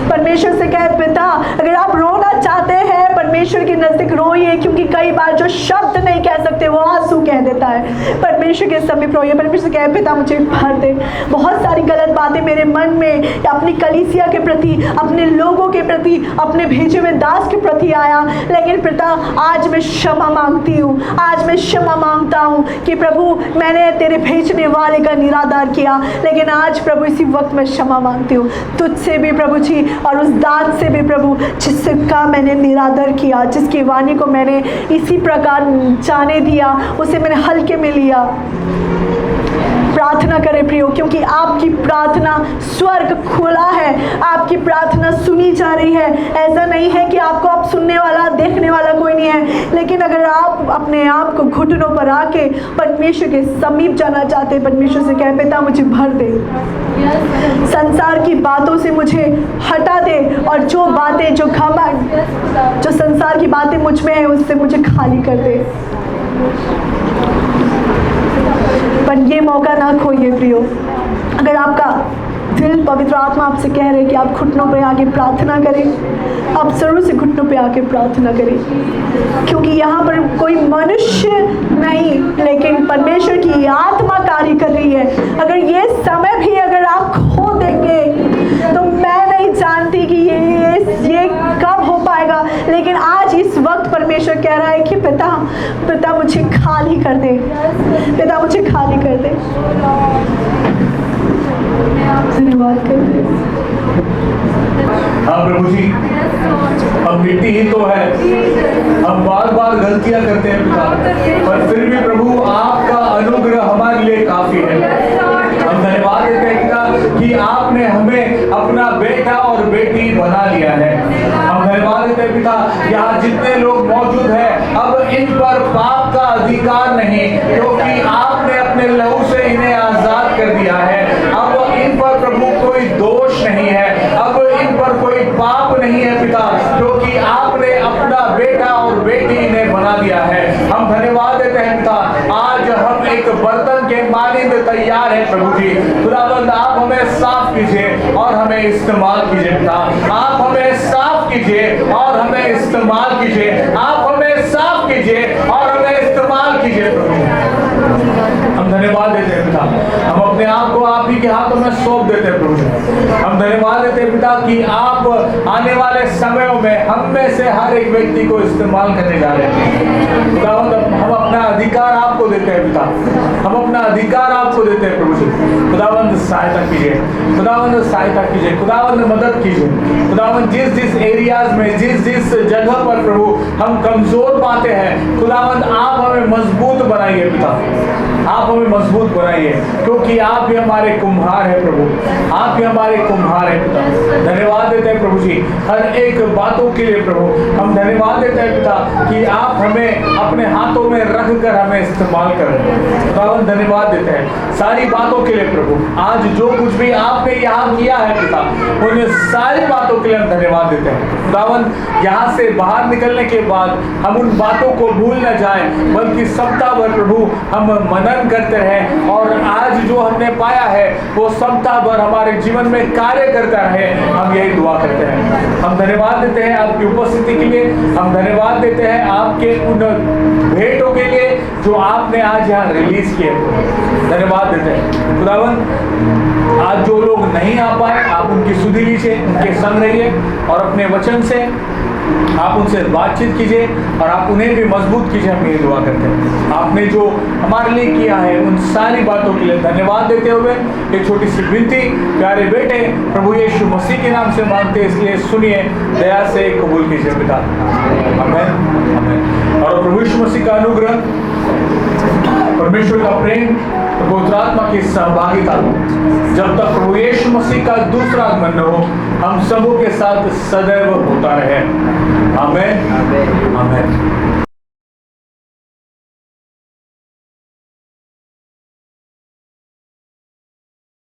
परमेश्वर से कह, पिता अगर आप रोना चाहते हैं, परमेश्वर के नज़दीक रोइए, क्योंकि कई बार जो शब्द नहीं कह सकते वो आंसू कह देता है। परमेश्वर के समीप रोइए। परमेश्वर से कह, पिता मुझे भर दे। बहुत सारी गलत बातें मेरे मन में अपनी कलीसिया के प्रति, अपने लोगों के प्रति, अपने भेजे हुए दास के प्रति आया, लेकिन पिता आज मैं क्षमा मांगती हूँ। आज मैं क्षमा मांगता हूँ कि प्रभु मैंने तेरे भेजने वाले का निरादर किया, लेकिन आज प्रभु इसी वक्त मैं क्षमा मांगती हूँ तुझसे भी प्रभु जी, और उस दास से भी प्रभु जिससे का मैंने निरादर किया, जिसकी वाणी को मैंने इसी प्रकार जाने दिया, उसे मैंने हल्के में लिया। प्रार्थना करें प्रियो, क्योंकि आपकी प्रार्थना स्वर्ग खुला है, आपकी प्रार्थना सुनी जा रही है। ऐसा नहीं है कि आपको अब सुनने वाला, देखने वाला कोई नहीं है, लेकिन अगर आप अपने आप को घुटनों पर आके परमेश्वर के समीप जाना चाहते हैं, परमेश्वर से कह, पिता मुझे भर दे, संसार की बातों से मुझे हटा दे, और जो बातें, जो घमंड, जो संसार की बातें मुझ में है, उससे मुझे खाली कर दे। पर ये मौका ना खोइए प्रियो। अगर आपका दिल, पवित्र आत्मा आपसे कह रहे कि आप घुटनों पे आके प्रार्थना करें, आप जरूर से घुटनों पे आके प्रार्थना करें, क्योंकि यहाँ पर कोई मनुष्य नहीं, लेकिन परमेश्वर की आत्मा कार्य कर रही है। अगर ये समय भी अगर आप खो देंगे तो मैं नहीं जानती कि ये कब हो पाएगा, लेकिन आज इस वक्त परमेश्वर कह रहा है कि पिता मुझे खाली कर दे, पिता मुझे खाली कर दे। धन्यवाद करते हैं। हाँ प्रभु जी, हम मिट्टी ही तो है, हम बार बार गलतियां करते हैं पिता, पर फिर भी प्रभु आपका अनुग्रह हमारे लिए काफी है। हम धन्यवाद देते हैं पिता कि आपने हमें अपना बेटा और बेटी बना लिया है। हम धन्यवाद देते हैं पिता, यहाँ जितने लोग मौजूद हैं, अब इन पर पाप का अधिकार नहीं, क्योंकि आपने अपने लहू से इन्हें आजाद कर दिया है। अब इन पर प्रभु कोई दोष नहीं है, अब इन पर कोई पाप नहीं है पिता, क्योंकि आपने अपना बेटा और बेटी इन्हें बना दिया है। हम धन्यवाद देते हैं पिता, आज हम एक बर्तन के मानिंद तैयार है प्रभु जी। खुदावंद आप हमें साफ कीजिए और हमें इस्तेमाल कीजिए पिता, आप हमें साफ कीजिए और हमें इस्तेमाल कीजिए, आप हमें साफ कीजिए और हमें इस्तेमाल कीजिए प्रभु। हम धन्यवाद देते हैं पिता, हम अपने आप को आप ही के हाथों में सौंप देते हैं प्रभु। हम धन्यवाद देते हैं पिता कि आप आने वाले समयों में हम में से हर एक व्यक्ति को इस्तेमाल करने जा रहे हैं। खुदावंद हम अपना अधिकार आपको देते हैं पिता, हम अपना अधिकार आपको देते हैं प्रभु जी। खुदावंद सहायता कीजिए, खुदावंद सहायता कीजिए, खुदावंद मदद कीजिए। खुदावंद जिस जिस एरियाज में, जिस जिस जगह पर प्रभु हम कमजोर पाते हैं, खुदावंद आप हमें मजबूत बनाइए पिता। आप हमें मजबूत बनाइए, क्योंकि आप ही हमारे कुम्हार हैं प्रभु, आप ही हमारे कुम्हार हैं पिता। धन्यवाद देते हैं प्रभु जी हर एक बातों के लिए प्रभु। हम धन्यवाद देते हैं पिता कि आप हमें अपने हाथों में रख कर हमें इस्तेमाल कर रहे हैं। खुदावन धन्यवाद देते हैं सारी बातों के लिए प्रभु। आज जो कुछ भी आपने यहाँ किया है पिता, उन सारी बातों के लिए हम धन्यवाद देते हैं। खुदावन यहाँ से बाहर निकलने के बाद हम उन बातों को भूल न जाएं, बल्कि सप्ताह भर प्रभु हम मनन करते रहें, और आज जो हमने पाया है वो सप्ताह भर हमारे जीवन में कार्य करता रहे। हम यही दुआ करते हैं। हम धन्यवाद देते हैं आपकी उपस्थिति के लिए, हम धन्यवाद देते हैं आपके उन भेंटों के लिए जो आपने आज यहाँ रिलीज किए। धन्यवाद देते हैं खुदावन। आज जो लोग नहीं आ पाए, आप उनकी सुधि लीजिए, उनके संग रहिए और अपने वचन से आप उनसे बातचीत कीजिए और आप उन्हें भी मजबूत कीजिए। हम ये दुआ करते हैं। आपने जो हमारे लिए किया है उन सारी बातों के लिए धन्यवाद देते हुए एक छोटी सी विनती प्यारे बेटे प्रभु यीशु मसीह के नाम से मांगते हैं, इसलिए सुनिए, दया से कबूल कीजिए पिता। आमीन आमीन। और प्रभु यीशु मसीह का अनुग्रह, परमेश्वर का प्रेम, पवित्र आत्मा की सहभागिता जब तक प्रभु यीशु मसीह का दूसरा आगमन न हो, हम सबों के साथ सदैव होता रहे। आमीन आमीन।